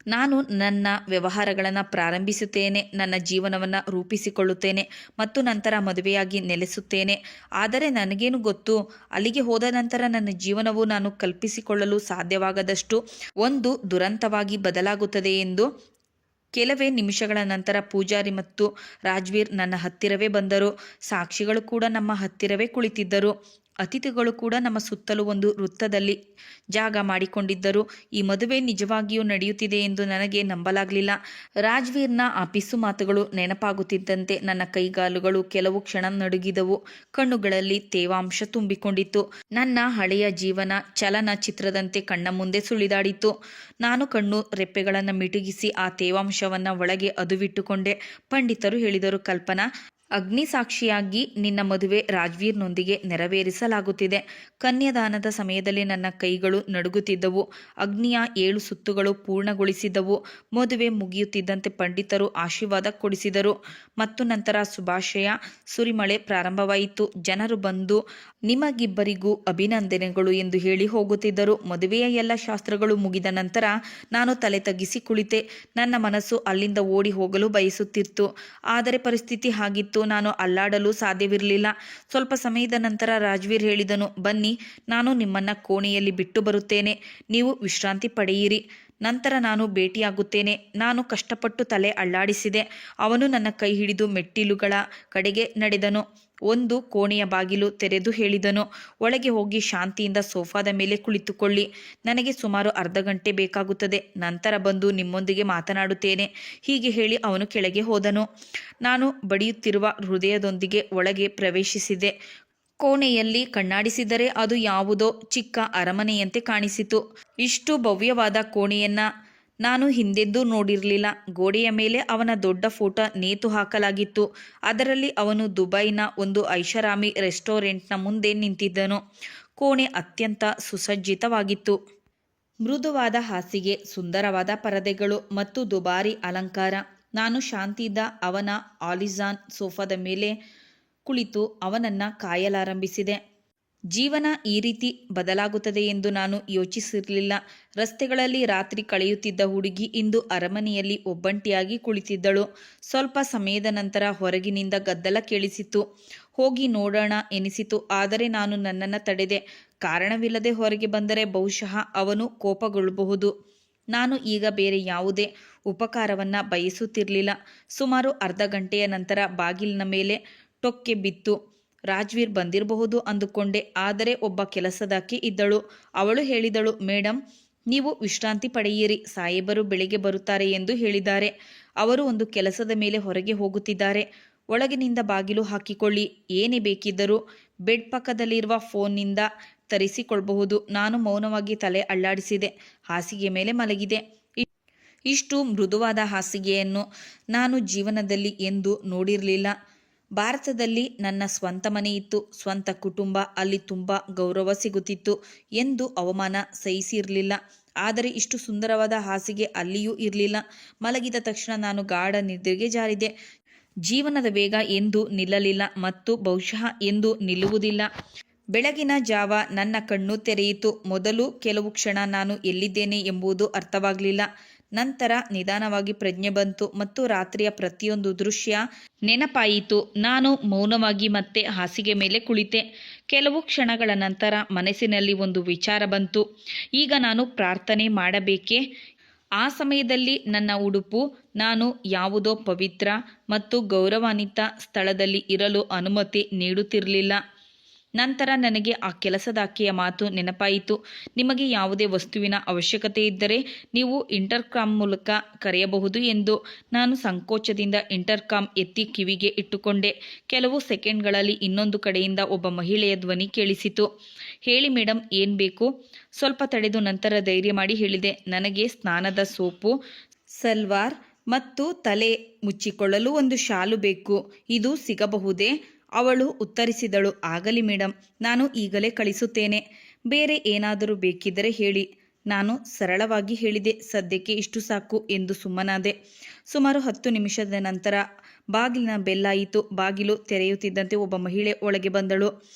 ನಾನು ನನ್ನ ವ್ಯವಹಾರಗಳನ್ನು ಪ್ರಾರಂಭಿಸುತ್ತೇನೆ, ನನ್ನ ಜೀವನವನ್ನು ರೂಪಿಸಿಕೊಳ್ಳುತ್ತೇನೆ ಮತ್ತು ನಂತರ ಮದುವೆಯಾಗಿ ನೆಲೆಸುತ್ತೇನೆ. ಆದರೆ ನನಗೇನು ಗೊತ್ತು, ಅಲ್ಲಿಗೆ ಹೋದ ನಂತರ ನನ್ನ ಜೀವನವು ನಾನು ಕಲ್ಪಿಸಿಕೊಳ್ಳಲು ಸಾಧ್ಯವಾಗದಷ್ಟು ಒಂದು ದುರಂತವಾಗಿ ಬದಲಾಗುತ್ತದೆ ಎಂದು. ಕೆಲವೇ ನಿಮಿಷಗಳ ನಂತರ ಪೂಜಾರಿ ಮತ್ತು ರಾಜ್ವೀರ್ ನನ್ನ ಹತ್ತಿರವೇ ಬಂದರು. ಸಾಕ್ಷಿಗಳು ಕೂಡ ನಮ್ಮ ಹತ್ತಿರವೇ ಕುಳಿತಿದ್ದರು. ಅತಿಥಿಗಳು ಕೂಡ ನಮ್ಮ ಸುತ್ತಲೂ ಒಂದು ವೃತ್ತದಲ್ಲಿ ಜಾಗ ಮಾಡಿಕೊಂಡಿದ್ದರು. ಈ ಮದುವೆ ನಿಜವಾಗಿಯೂ ನಡೆಯುತ್ತಿದೆ ಎಂದು ನನಗೆ ನಂಬಲಾಗಲಿಲ್ಲ. ರಾಜ್ವೀರ್ನ ಆ ಪಿಸು ಮಾತುಗಳು ನೆನಪಾಗುತ್ತಿದ್ದಂತೆ ನನ್ನ ಕೈಗಾಲುಗಳು ಕೆಲವು ಕ್ಷಣ ನಡುಗಿದವು. ಕಣ್ಣುಗಳಲ್ಲಿ ತೇವಾಂಶ ತುಂಬಿಕೊಂಡಿತ್ತು. ನನ್ನ ಹಳೆಯ ಜೀವನ ಚಲನಚಿತ್ರದಂತೆ ಕಣ್ಣ ಮುಂದೆ ಸುಳಿದಾಡಿತು. ನಾನು ಕಣ್ಣು ರೆಪ್ಪೆಗಳನ್ನು ಮಿಟುಕಿಸಿ ಆ ತೇವಾಂಶವನ್ನು ಒಳಗೆ ಅದುವಿಟ್ಟುಕೊಂಡೆ. ಪಂಡಿತರು ಹೇಳಿದರು, ಕಲ್ಪನಾ, ಅಗ್ನಿಸಾಕ್ಷಿಯಾಗಿ ನಿನ್ನ ಮದುವೆ ರಾಜ್ವೀರ್ನೊಂದಿಗೆ ನೆರವೇರಿಸಲಾಗುತ್ತಿದೆ. ಕನ್ಯಾದಾನದ ಸಮಯದಲ್ಲಿ ನನ್ನ ಕೈಗಳು ನಡುಗುತ್ತಿದ್ದವು. ಅಗ್ನಿಯ 7 ಸುತ್ತುಗಳು ಪೂರ್ಣಗೊಳಿಸಿದವು. ಮದುವೆ ಮುಗಿಯುತ್ತಿದ್ದಂತೆ ಪಂಡಿತರು ಆಶೀರ್ವಾದ ಕೊಡಿಸಿದರು ಮತ್ತು ನಂತರ ಶುಭಾಶಯ ಸುರಿಮಳೆ ಪ್ರಾರಂಭವಾಯಿತು. ಜನರು ಬಂದು ನಿಮಗಿಬ್ಬರಿಗೂ ಅಭಿನಂದನೆಗಳು ಎಂದು ಹೇಳಿ ಹೋಗುತ್ತಿದ್ದರು. ಮದುವೆಯ ಎಲ್ಲ ಶಾಸ್ತ್ರಗಳು ಮುಗಿದ ನಂತರ ನಾನು ತಲೆ ತಗ್ಗಿಸಿ ಕುಳಿತೆ. ನನ್ನ ಮನಸ್ಸು ಅಲ್ಲಿಂದ ಓಡಿ ಹೋಗಲು ಬಯಸುತ್ತಿತ್ತು. ಆದರೆ ಪರಿಸ್ಥಿತಿ ಹಾಗಿತ್ತು, ನಾನು ಅಲ್ಲಾಡಲು ಸಾಧ್ಯವಿರಲಿಲ್ಲ. ಸ್ವಲ್ಪ ಸಮಯದ ನಂತರ ರಾಜ್ವೀರ್ ಹೇಳಿದನು, ಬನ್ನಿ, ನಾನು ನಿಮ್ಮನ್ನು ಕೋಣೆಯಲ್ಲಿ ಬಿಟ್ಟು ಬರುತ್ತೇನೆ. ನೀವು ವಿಶ್ರಾಂತಿ ಪಡೆಯಿರಿ. ನಂತರ ನಾನು ಭೇಟಿಯಾಗುತ್ತೇನೆ. ನಾನು ಕಷ್ಟಪಟ್ಟು ತಲೆ ಅಲ್ಲಾಡಿಸಿದೆ. ಅವನು ನನ್ನ ಕೈ ಹಿಡಿದು ಮೆಟ್ಟಿಲುಗಳ ಕಡೆಗೆ ನಡೆದನು. ಒಂದು ಕೋಣೆಯ ಬಾಗಿಲು ತೆರೆದು ಹೇಳಿದನು, ಒಳಗೆ ಹೋಗಿ ಶಾಂತಿಯಿಂದ ಸೋಫಾದ ಮೇಲೆ ಕುಳಿತುಕೊಳ್ಳಿ. ನನಗೆ ಸುಮಾರು ಅರ್ಧ ಗಂಟೆ ಬೇಕಾಗುತ್ತದೆ. ನಂತರ ಬಂದು ನಿಮ್ಮೊಂದಿಗೆ ಮಾತನಾಡುತ್ತೇನೆ. ಹೀಗೆ ಹೇಳಿ ಅವನು ಕೆಳಗೆ ಹೋದನು. ನಾನು ಬಡಿಯುತ್ತಿರುವ ಹೃದಯದೊಂದಿಗೆ ಒಳಗೆ ಪ್ರವೇಶಿಸಿದೆ. ಕೋಣೆಯಲ್ಲಿ ಕಣ್ಣಾಡಿಸಿದರೆ ಅದು ಯಾವುದೋ ಚಿಕ್ಕ ಅರಮನೆಯಂತೆ ಕಾಣಿಸಿತು. ಇಷ್ಟು ಭವ್ಯವಾದ ಕೋಣೆಯನ್ನು ನಾನು ಹಿಂದೆಂದೂ ನೋಡಿರಲಿಲ್ಲ. ಗೋಡೆಯ ಮೇಲೆ ಅವನ ದೊಡ್ಡ ಫೋಟೋ ನೇತು ಹಾಕಲಾಗಿತ್ತು. ಅದರಲ್ಲಿ ಅವನು ದುಬೈನ ಒಂದು ಐಷಾರಾಮಿ ರೆಸ್ಟೋರೆಂಟ್ನ ಮುಂದೆ ನಿಂತಿದ್ದನು. ಕೋಣೆ ಅತ್ಯಂತ ಸುಸಜ್ಜಿತವಾಗಿತ್ತು. ಮೃದುವಾದ ಹಾಸಿಗೆ, ಸುಂದರವಾದ ಪರದೆಗಳು ಮತ್ತು ದುಬಾರಿ ಅಲಂಕಾರ. ನಾನು ಶಾಂತಿಯಿಂದ ಅವನ ಆಲಿಜಾನ್ ಸೋಫಾದ ಮೇಲೆ ಕುಳಿತು ಅವನನ್ನು ಕಾಯಲಾರಂಭಿಸಿದೆ. ಜೀವನ ಈ ರೀತಿ ಬದಲಾಗುತ್ತದೆ ಎಂದು ನಾನು ಯೋಚಿಸಿರಲಿಲ್ಲ. ರಸ್ತೆಗಳಲ್ಲಿ ರಾತ್ರಿ ಕಳೆಯುತ್ತಿದ್ದ ಹುಡುಗಿ ಇಂದು ಅರಮನೆಯಲ್ಲಿ ಒಬ್ಬಂಟಿಯಾಗಿ ಕುಳಿತಿದ್ದಳು. ಸ್ವಲ್ಪ ಸಮಯದ ನಂತರ ಹೊರಗಿನಿಂದ ಗದ್ದಲ ಕೇಳಿಸಿತು. ಹೋಗಿ ನೋಡೋಣ ಎನಿಸಿತು. ಆದರೆ ನಾನು ನನ್ನನ್ನು ತಡೆದೆ. ಕಾರಣವಿಲ್ಲದೆ ಹೊರಗೆ ಬಂದರೆ ಬಹುಶಃ ಅವನು ಕೋಪಗೊಳ್ಳಬಹುದು. ನಾನು ಈಗ ಬೇರೆ ಯಾವುದೇ ಉಪಕಾರವನ್ನು ಬಯಸುತ್ತಿರಲಿಲ್ಲ. ಸುಮಾರು ಅರ್ಧ ಗಂಟೆಯ ನಂತರ ಬಾಗಿಲಿನ ಮೇಲೆ ಟೊಕ್ಕೆ ಬಿತ್ತು. ರಾಜ್ವೀರ್ ಬಂದಿರಬಹುದು ಅಂದುಕೊಂಡೆ. ಆದರೆ ಒಬ್ಬ ಕೆಲಸದಾಕೆ ಇದ್ದಳು. ಅವಳು ಹೇಳಿದಳು, ಮೇಡಮ್, ನೀವು ವಿಶ್ರಾಂತಿ ಪಡೆಯಿರಿ. ಸಾಹೇಬರು ಬೆಳಿಗ್ಗೆ ಬರುತ್ತಾರೆ ಎಂದು ಹೇಳಿದ್ದಾರೆ. ಅವರು ಒಂದು ಕೆಲಸದ ಮೇಲೆ ಹೊರಗೆ ಹೋಗುತ್ತಿದ್ದಾರೆ. ಒಳಗಿನಿಂದ ಬಾಗಿಲು ಹಾಕಿಕೊಳ್ಳಿ. ಏನೇ ಬೇಕಿದ್ದರೂ ಬೆಡ್ ಪಕ್ಕದಲ್ಲಿರುವ ಫೋನ್ನಿಂದ ತರಿಸಿಕೊಳ್ಳಬಹುದು. ನಾನು ಮೌನವಾಗಿ ತಲೆ ಅಲ್ಲಾಡಿಸಿದೆ. ಹಾಸಿಗೆ ಮೇಲೆ ಮಲಗಿದೆ. ಇಷ್ಟು ಮೃದುವಾದ ಹಾಸಿಗೆಯನ್ನು ನಾನು ಜೀವನದಲ್ಲಿ ಎಂದೂ ನೋಡಿರಲಿಲ್ಲ. ಭಾರತದಲ್ಲಿ ನನ್ನ ಸ್ವಂತ ಮನೆ ಇತ್ತು, ಸ್ವಂತ ಕುಟುಂಬ, ಅಲ್ಲಿ ತುಂಬ ಗೌರವ ಸಿಗುತ್ತಿತ್ತು ಎಂದು ಅವಮಾನ ಸಹಿಸಿರಲಿಲ್ಲ. ಆದರೆ ಇಷ್ಟು ಸುಂದರವಾದ ಹಾಸಿಗೆ ಅಲ್ಲಿಯೂ ಇರಲಿಲ್ಲ. ಮಲಗಿದ ತಕ್ಷಣ ನಾನು ಗಾಢ ನಿದ್ರೆಗೆ ಜಾರಿದೆ. ಜೀವನದ ವೇಗ ಎಂದೂ ನಿಲ್ಲಲಿಲ್ಲ ಮತ್ತು ಬಹುಶಃ ಎಂದೂ ನಿಲ್ಲುವುದಿಲ್ಲ. ಬೆಳಗಿನ ಜಾವ ನನ್ನ ಕಣ್ಣು ತೆರೆಯಿತು. ಮೊದಲು ಕೆಲವು ಕ್ಷಣ ನಾನು ಎಲ್ಲಿದ್ದೇನೆ ಎಂಬುದು ಅರ್ಥವಾಗಲಿಲ್ಲ. ನಂತರ ನಿಧಾನವಾಗಿ ಪ್ರಜ್ಞೆ ಬಂತು ಮತ್ತು ರಾತ್ರಿಯ ಪ್ರತಿಯೊಂದು ದೃಶ್ಯ ನೆನಪಾಯಿತು. ನಾನು ಮೌನವಾಗಿ ಮತ್ತೆ ಹಾಸಿಗೆ ಮೇಲೆ ಕುಳಿತೆ. ಕೆಲವು ಕ್ಷಣಗಳ ನಂತರ ಮನಸ್ಸಿನಲ್ಲಿ ಒಂದು ವಿಚಾರ ಬಂತು. ಈಗ ನಾನು ಪ್ರಾರ್ಥನೆ ಮಾಡಬೇಕೇ? ಆ ಸಮಯದಲ್ಲಿ ನನ್ನ ಉಡುಪು ನಾನು ಯಾವುದೋ ಪವಿತ್ರ ಮತ್ತು ಗೌರವಾನ್ವಿತ ಸ್ಥಳದಲ್ಲಿ ಇರಲು ಅನುಮತಿ ನೀಡುತ್ತಿರಲಿಲ್ಲ. ನಂತರ ನನಗೆ ಆ ಕೆಲಸದಾಕೆಯ ಮಾತು ನೆನಪಾಯಿತು. ನಿಮಗೆ ಯಾವುದೇ ವಸ್ತುವಿನ ಅವಶ್ಯಕತೆ ಇದ್ದರೆ ನೀವು ಇಂಟರ್ಕಾಮ್ ಮೂಲಕ ಕರೆಯಬಹುದು ಎಂದು. ನಾನು ಸಂಕೋಚದಿಂದ ಇಂಟರ್ಕಾಮ್ ಎತ್ತಿ ಕಿವಿಗೆ ಇಟ್ಟುಕೊಂಡೆ. ಕೆಲವು ಸೆಕೆಂಡ್ಗಳಲ್ಲಿ ಇನ್ನೊಂದು ಕಡೆಯಿಂದ ಒಬ್ಬ ಮಹಿಳೆಯ ಧ್ವನಿ ಕೇಳಿಸಿತು. ಹೇಳಿ ಮೇಡಮ್, ಏನು ಬೇಕು? ಸ್ವಲ್ಪ ತಡೆದು ನಂತರ ಧೈರ್ಯ ಮಾಡಿ ಹೇಳಿದೆ, ನನಗೆ ಸ್ನಾನದ ಸೋಪು, ಸಲ್ವಾರ್ ಮತ್ತು ತಲೆ ಮುಚ್ಚಿಕೊಳ್ಳಲು ಒಂದು ಶಾಲು ಬೇಕು. ಇದು ಸಿಗಬಹುದೇ? ಅವಳು ಉತ್ತರಿಸಿದಳು, ಆಗಲಿ ಮೇಡಮ್, ನಾನು ಈಗಲೇ ಕಳಿಸುತ್ತೇನೆ. ಬೇರೆ ಏನಾದರೂ ಬೇಕಿದ್ದರೆ ಹೇಳಿ. ನಾನು ಸರಳವಾಗಿ ಹೇಳಿದೆ, ಸದ್ಯಕ್ಕೆ ಇಷ್ಟು ಸಾಕು ಎಂದು ಸುಮ್ಮನಾದೆ. ಸುಮಾರು 10 ನಿಮಿಷದ ನಂತರ ಬಾಗಿಲಿನ ಬೆಲ್ಲಾಯಿತು. ಬಾಗಿಲು ತೆರೆಯುತ್ತಿದ್ದಂತೆ ಒಬ್ಬ ಮಹಿಳೆ ಒಳಗೆ ಬಂದಳು.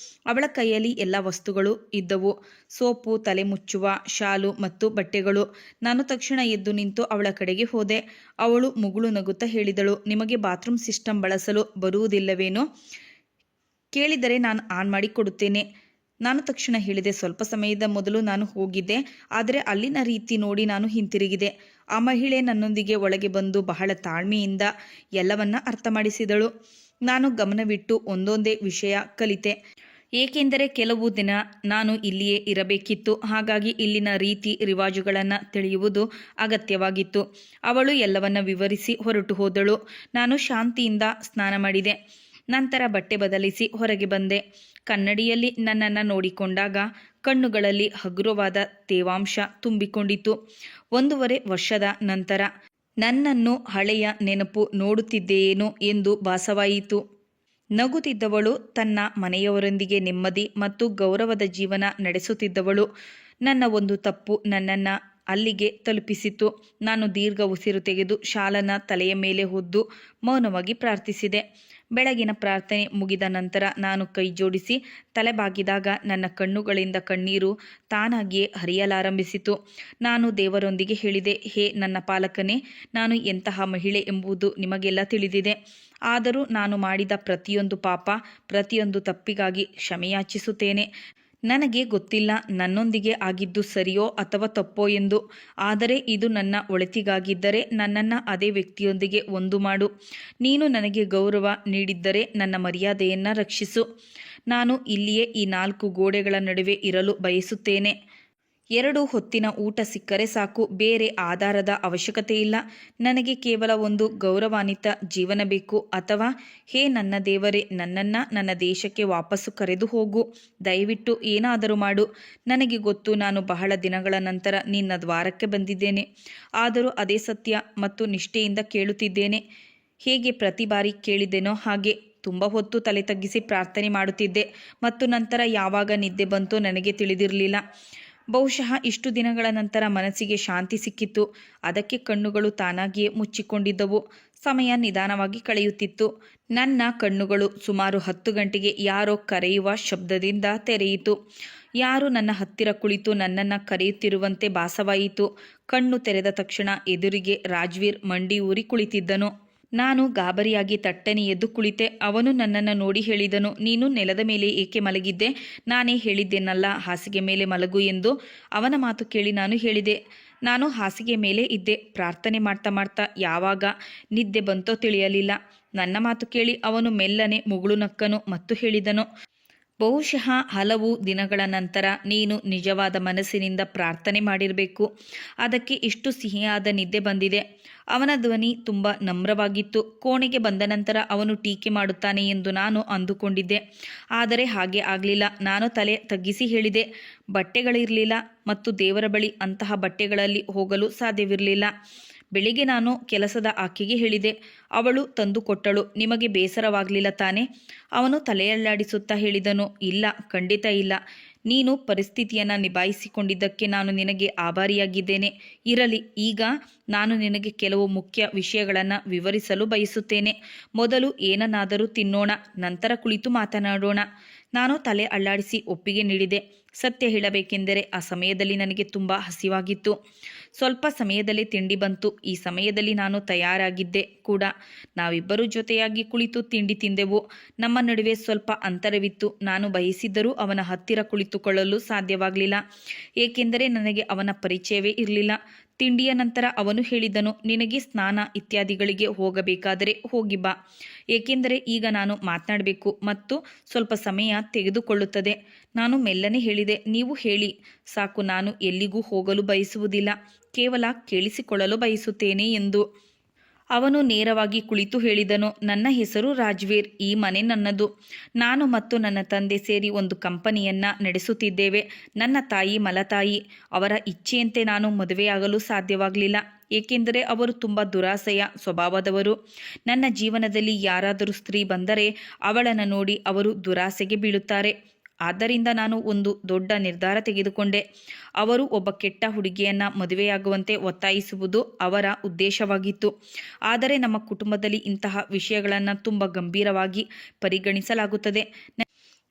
ಅವಳ ಕೈಯಲ್ಲಿ ಎಲ್ಲ ವಸ್ತುಗಳು ಇದ್ದವು, ಸೋಪು, ತಲೆ ಮುಚ್ಚುವ ಶಾಲು ಮತ್ತು ಬಟ್ಟೆಗಳು. ನಾನು ತಕ್ಷಣ ಎದ್ದು ನಿಂತು ಅವಳ ಕಡೆಗೆ ಹೋದೆ. ಅವಳು ಮುಗುಳು ನಗುತ್ತಾ ಹೇಳಿದಳು, ನಿಮಗೆ ಬಾತ್ರೂಮ್ ಸಿಸ್ಟಮ್ ಬಳಸಲು ಬರುವುದಿಲ್ಲವೇನೋ? ಕೇಳಿದರೆ ನಾನು ಆನ್ ಮಾಡಿ ಕೊಡುತ್ತೇನೆ. ನಾನು ತಕ್ಷಣ ಹೇಳಿದೆ, ಸ್ವಲ್ಪ ಸಮಯದ ಮೊದಲು ನಾನು ಹೋಗಿದ್ದೆ, ಆದರೆ ಅಲ್ಲಿನ ರೀತಿ ನೋಡಿ ನಾನು ಹಿಂತಿರುಗಿದೆ. ಆ ಮಹಿಳೆ ನನ್ನೊಂದಿಗೆ ಒಳಗೆ ಬಂದು ಬಹಳ ತಾಳ್ಮೆಯಿಂದ ಎಲ್ಲವನ್ನ ಅರ್ಥ ಮಾಡಿಸಿದಳು. ನಾನು ಗಮನವಿಟ್ಟು ಒಂದೊಂದೇ ವಿಷಯ ಕಲಿತೆ. ಏಕೆಂದರೆ ಕೆಲವು ದಿನ ನಾನು ಇಲ್ಲಿಯೇ ಇರಬೇಕಿತ್ತು. ಹಾಗಾಗಿ ಇಲ್ಲಿನ ರೀತಿ ರಿವಾಜುಗಳನ್ನು ತಿಳಿಯುವುದು ಅಗತ್ಯವಾಗಿತ್ತು. ಅವಳು ಎಲ್ಲವನ್ನ ವಿವರಿಸಿ ಹೊರಟು ಹೋದಳು. ನಾನು ಶಾಂತಿಯಿಂದ ಸ್ನಾನ ಮಾಡಿದೆ. ನಂತರ ಬಟ್ಟೆ ಬದಲಿಸಿ ಹೊರಗೆ ಬಂದೆ. ಕನ್ನಡಿಯಲ್ಲಿ ನನ್ನನ್ನು ನೋಡಿಕೊಂಡಾಗ ಕಣ್ಣುಗಳಲ್ಲಿ ಹಗುರವಾದ ತೇವಾಂಶ ತುಂಬಿಕೊಂಡಿತು. 1.5 ವರ್ಷದ ನಂತರ ನನ್ನನ್ನು ಹಳೆಯ ನೆನಪು ನೋಡುತ್ತಿದೆಯೇನೋ ಎಂದು ಭಾಸವಾಯಿತು. ನಗುತ್ತಿದ್ದವಳು, ತನ್ನ ಮನೆಯವರೊಂದಿಗೆ ನೆಮ್ಮದಿ ಮತ್ತು ಗೌರವದ ಜೀವನ ನಡೆಸುತ್ತಿದ್ದವಳು. ನನ್ನ ಒಂದು ತಪ್ಪು ನನ್ನನ್ನು ಅಲ್ಲಿಗೆ ತಲುಪಿಸಿತು. ನಾನು ದೀರ್ಘ ಉಸಿರು ತೆಗೆದು ಶಾಲನ ತಲೆಯ ಮೇಲೆ ಹೊದ್ದು ಮೌನವಾಗಿ ಪ್ರಾರ್ಥಿಸಿದೆ. ಬೆಳಗಿನ ಪ್ರಾರ್ಥನೆ ಮುಗಿದ ನಂತರ ನಾನು ಕೈ ಜೋಡಿಸಿ ತಲೆ ಬಾಗಿದಾಗ ನನ್ನ ಕಣ್ಣುಗಳಿಂದ ಕಣ್ಣೀರು ತಾನಾಗಿಯೇ ಹರಿಯಲಾರಂಭಿಸಿತು. ನಾನು ದೇವರೊಂದಿಗೆ ಹೇಳಿದೆ, ಹೇ ನನ್ನ ಪಾಲಕನೇ, ನಾನು ಎಂತಹ ಮಹಿಳೆ ಎಂಬುದು ನಿಮಗೆಲ್ಲ ತಿಳಿದಿದೆ. ಆದರೂ ನಾನು ಮಾಡಿದ ಪ್ರತಿಯೊಂದು ಪಾಪ, ಪ್ರತಿಯೊಂದು ತಪ್ಪಿಗಾಗಿ ಕ್ಷಮೆಯಾಚಿಸುತ್ತೇನೆ. ನನಗೆ ಗೊತ್ತಿಲ್ಲ ನನ್ನೊಂದಿಗೆ ಆಗಿದ್ದು ಸರಿಯೋ ಅಥವಾ ತಪ್ಪೋ ಎಂದು. ಆದರೆ ಇದು ನನ್ನ ಒಳಿತಿಗಾಗಿದ್ದರೆ ನನ್ನನ್ನು ಅದೇ ವ್ಯಕ್ತಿಯೊಂದಿಗೆ ಒಂದು ಮಾಡು. ನೀನು ನನಗೆ ಗೌರವ ನೀಡಿದ್ದರೆ ನನ್ನ ಮರ್ಯಾದೆಯನ್ನು ರಕ್ಷಿಸು. ನಾನು ಇಲ್ಲಿಯೇ ಈ 4 ಗೋಡೆಗಳ ನಡುವೆ ಇರಲು ಬಯಸುತ್ತೇನೆ. 2 ಹೊತ್ತಿನ ಊಟ ಸಿಕ್ಕರೆ ಸಾಕು. ಬೇರೆ ಆಧಾರದ ಅವಶ್ಯಕತೆ ಇಲ್ಲ. ನನಗೆ ಕೇವಲ ಒಂದು ಗೌರವಾನ್ವಿತ ಜೀವನ ಬೇಕು. ಅಥವಾ ಹೇ ನನ್ನ ದೇವರೇ, ನನ್ನನ್ನು ನನ್ನ ದೇಶಕ್ಕೆ ವಾಪಸ್ಸು ಕರೆದು ಹೋಗು. ದಯವಿಟ್ಟು ಏನಾದರೂ ಮಾಡು. ನನಗೆ ಗೊತ್ತು, ನಾನು ಬಹಳ ದಿನಗಳ ನಂತರ ನಿನ್ನ ದ್ವಾರಕ್ಕೆ ಬಂದಿದ್ದೇನೆ. ಆದರೂ ಅದೇ ಸತ್ಯ ಮತ್ತು ನಿಷ್ಠೆಯಿಂದ ಕೇಳುತ್ತಿದ್ದೇನೆ. ಹೇಗೆ ಪ್ರತಿ ಬಾರಿ ಕೇಳಿದೆನೋ ಹಾಗೆ ತುಂಬ ಹೊತ್ತು ತಲೆ ತಗ್ಗಿಸಿ ಪ್ರಾರ್ಥನೆ ಮಾಡುತ್ತಿದ್ದೆ ಮತ್ತು ನಂತರ ಯಾವಾಗ ನಿದ್ದೆ ಬಂತೋ ನನಗೆ ತಿಳಿದಿರಲಿಲ್ಲ. ಬಹುಶಃ ಇಷ್ಟು ದಿನಗಳ ನಂತರ ಮನಸ್ಸಿಗೆ ಶಾಂತಿ ಸಿಕ್ಕಿತ್ತು. ಅದಕ್ಕೆ ಕಣ್ಣುಗಳು ತಾನಾಗಿಯೇ ಮುಚ್ಚಿಕೊಂಡಿದ್ದವು. ಸಮಯ ನಿಧಾನವಾಗಿ ಕಳೆಯುತ್ತಿತ್ತು. ನನ್ನ ಕಣ್ಣುಗಳು ಸುಮಾರು 10 ಗಂಟೆಗೆ ಯಾರೋ ಕರೆಯುವ ಶಬ್ದದಿಂದ ತೆರೆಯಿತು. ಯಾರು ನನ್ನ ಹತ್ತಿರ ಕುಳಿತು ನನ್ನನ್ನು ಕರೆಯುತ್ತಿರುವಂತೆ ಭಾಸವಾಯಿತು. ಕಣ್ಣು ತೆರೆದ ತಕ್ಷಣ ಎದುರಿಗೆ ರಾಜ್ವೀರ್ ಮಂಡಿ ಊರಿ ಕುಳಿತಿದ್ದನು. ನಾನು ಗಾಬರಿಯಾಗಿ ತಟ್ಟನೆ ಎದ್ದು ಕುಳಿತೆ. ಅವನು ನನ್ನನ್ನು ನೋಡಿ ಹೇಳಿದನು, ನೀನು ನೆಲದ ಮೇಲೆ ಏಕೆ ಮಲಗಿದ್ದೆ? ನಾನೇ ಹೇಳಿದ್ದೆನಲ್ಲ ಹಾಸಿಗೆ ಮೇಲೆ ಮಲಗು ಎಂದು. ಅವನ ಮಾತು ಕೇಳಿ ನಾನು ಹೇಳಿದೆ, ನಾನು ಹಾಸಿಗೆ ಮೇಲೆ ಇದ್ದೆ. ಪ್ರಾರ್ಥನೆ ಮಾಡ್ತಾ ಮಾಡ್ತಾ ಯಾವಾಗ ನಿದ್ದೆ ಬಂತೋ ತಿಳಿಯಲಿಲ್ಲ. ನನ್ನ ಮಾತು ಕೇಳಿ ಅವನು ಮೆಲ್ಲನೆ ಮುಗುಳು ನಕ್ಕನು ಮತ್ತು ಹೇಳಿದನು, ಬಹುಶಃ ಹಲವು ದಿನಗಳ ನಂತರ ನೀನು ನಿಜವಾದ ಮನಸ್ಸಿನಿಂದ ಪ್ರಾರ್ಥನೆ ಮಾಡಿರಬೇಕು. ಅದಕ್ಕೆ ಇಷ್ಟು ಸಿಹಿಯಾದ ನಿದ್ದೆ ಬಂದಿದೆ. ಅವನ ಧ್ವನಿ ತುಂಬ ನಮ್ರವಾಗಿತ್ತು. ಕೋಣೆಗೆ ಬಂದ ನಂತರ ಅವನು ಟೀಕೆ ಮಾಡುತ್ತಾನೆ ಎಂದು ನಾನು ಅಂದುಕೊಂಡಿದ್ದೆ. ಆದರೆ ಹಾಗೆ ಆಗಲಿಲ್ಲ. ನಾನು ತಲೆ ತಗ್ಗಿಸಿ ಹೇಳಿದೆ, ಬಟ್ಟೆಗಳಿರಲಿಲ್ಲ ಮತ್ತು ದೇವರ ಬಳಿ ಅಂತಹ ಬಟ್ಟೆಗಳಲ್ಲಿ ಹೋಗಲು ಸಾಧ್ಯವಿರಲಿಲ್ಲ. ಬೆಳಿಗ್ಗೆ ನಾನು ಕೆಲಸದ ಆಕೆಗೆ ಹೇಳಿದೆ. ಅವಳು ತಂದು ಕೊಟ್ಟಳು. ನಿಮಗೆ ಬೇಸರವಾಗಲಿಲ್ಲ ತಾನೆ? ಅವನು ತಲೆಯಲ್ಲಾಡಿಸುತ್ತಾ ಹೇಳಿದನು, ಇಲ್ಲ, ಖಂಡಿತ ಇಲ್ಲ. ನೀನು ಪರಿಸ್ಥಿತಿಯನ್ನು ನಿಭಾಯಿಸಿಕೊಂಡಿದ್ದಕ್ಕೆ ನಾನು ನಿನಗೆ ಆಭಾರಿಯಾಗಿದ್ದೇನೆ. ಇರಲಿ, ಈಗ ನಾನು ನಿನಗೆ ಕೆಲವು ಮುಖ್ಯ ವಿಷಯಗಳನ್ನು ವಿವರಿಸಲು ಬಯಸುತ್ತೇನೆ. ಮೊದಲು ಏನನ್ನಾದರೂ ತಿನ್ನೋಣ, ನಂತರ ಕುಳಿತು ಮಾತನಾಡೋಣ. ನಾನು ತಲೆ ಅಲ್ಲಾಡಿಸಿ ಒಪ್ಪಿಗೆ ನೀಡಿದೆ. ಸತ್ಯ ಹೇಳಬೇಕೆಂದರೆ ಆ ಸಮಯದಲ್ಲಿ ನನಗೆ ತುಂಬ ಹಸಿವಾಗಿತ್ತು. ಸ್ವಲ್ಪ ಸಮಯದಲ್ಲೇ ತಿಂಡಿ ಬಂತು. ಈ ಸಮಯದಲ್ಲಿ ನಾನು ತಯಾರಾಗಿದ್ದೆ ಕೂಡ. ನಾವಿಬ್ಬರೂ ಜೊತೆಯಾಗಿ ಕುಳಿತು ತಿಂಡಿ ತಿಂದೆವು. ನಮ್ಮ ನಡುವೆ ಸ್ವಲ್ಪ ಅಂತರವಿತ್ತು. ನಾನು ಬಯಸಿದ್ದರೂ ಅವನ ಹತ್ತಿರ ಕುಳಿತುಕೊಳ್ಳಲು ಸಾಧ್ಯವಾಗಲಿಲ್ಲ, ಏಕೆಂದರೆ ನನಗೆ ಅವನ ಪರಿಚಯವೇ ಇರಲಿಲ್ಲ. ತಿಂಡಿಯ ನಂತರ ಅವನು ಹೇಳಿದನು, ನಿನಗೆ ಸ್ನಾನ ಇತ್ಯಾದಿಗಳಿಗೆ ಹೋಗಬೇಕಾದರೆ ಹೋಗಿ ಬಾ, ಏಕೆಂದರೆ ಈಗ ನಾನು ಮಾತನಾಡಬೇಕು ಮತ್ತು ಸ್ವಲ್ಪ ಸಮಯ ತೆಗೆದುಕೊಳ್ಳುತ್ತದೆ. ನಾನು ಮೆಲ್ಲನೆ ಹೇಳಿದೆ, ನೀವು ಹೇಳಿ ಸಾಕು, ನಾನು ಎಲ್ಲಿಗೂ ಹೋಗಲು ಬಯಸುವುದಿಲ್ಲ, ಕೇವಲ ಕೇಳಿಸಿಕೊಳ್ಳಲು ಬಯಸುತ್ತೇನೆ ಎಂದು. ಅವನು ನೇರವಾಗಿ ಕುಳಿತು ಹೇಳಿದನು, ನನ್ನ ಹೆಸರು ರಾಜ್ವೀರ್. ಈ ಮನೆ ನನ್ನದು. ನಾನು ಮತ್ತು ನನ್ನ ತಂದೆ ಸೇರಿ ಒಂದು ಕಂಪನಿಯನ್ನು ನಡೆಸುತ್ತಿದ್ದೇವೆ. ನನ್ನ ತಾಯಿ ಮಲತಾಯಿ. ಅವರ ಇಚ್ಛೆಯಂತೆ ನಾನು ಮದುವೆಯಾಗಲು ಸಾಧ್ಯವಾಗಲಿಲ್ಲ, ಏಕೆಂದರೆ ಅವರು ತುಂಬ ದುರಾಸೆಯ ಸ್ವಭಾವದವರು. ನನ್ನ ಜೀವನದಲ್ಲಿ ಯಾರಾದರೂ ಸ್ತ್ರೀ ಬಂದರೆ ಅವಳನ್ನು ನೋಡಿ ಅವರು ದುರಾಸೆಗೆ ಬೀಳುತ್ತಾರೆ. ಆದ್ದರಿಂದ ನಾನು ಒಂದು ದೊಡ್ಡ ನಿರ್ಧಾರ ತೆಗೆದುಕೊಂಡೆ. ಅವರು ಒಬ್ಬ ಕೆಟ್ಟ ಹುಡುಗಿಯನ್ನು ಮದುವೆಯಾಗುವಂತೆ ಒತ್ತಾಯಿಸುವುದು ಅವರ ಉದ್ದೇಶವಾಗಿತ್ತು. ಆದರೆ ನಮ್ಮ ಕುಟುಂಬದಲ್ಲಿ ಇಂತಹ ವಿಷಯಗಳನ್ನು ತುಂಬ ಗಂಭೀರವಾಗಿ ಪರಿಗಣಿಸಲಾಗುತ್ತದೆ.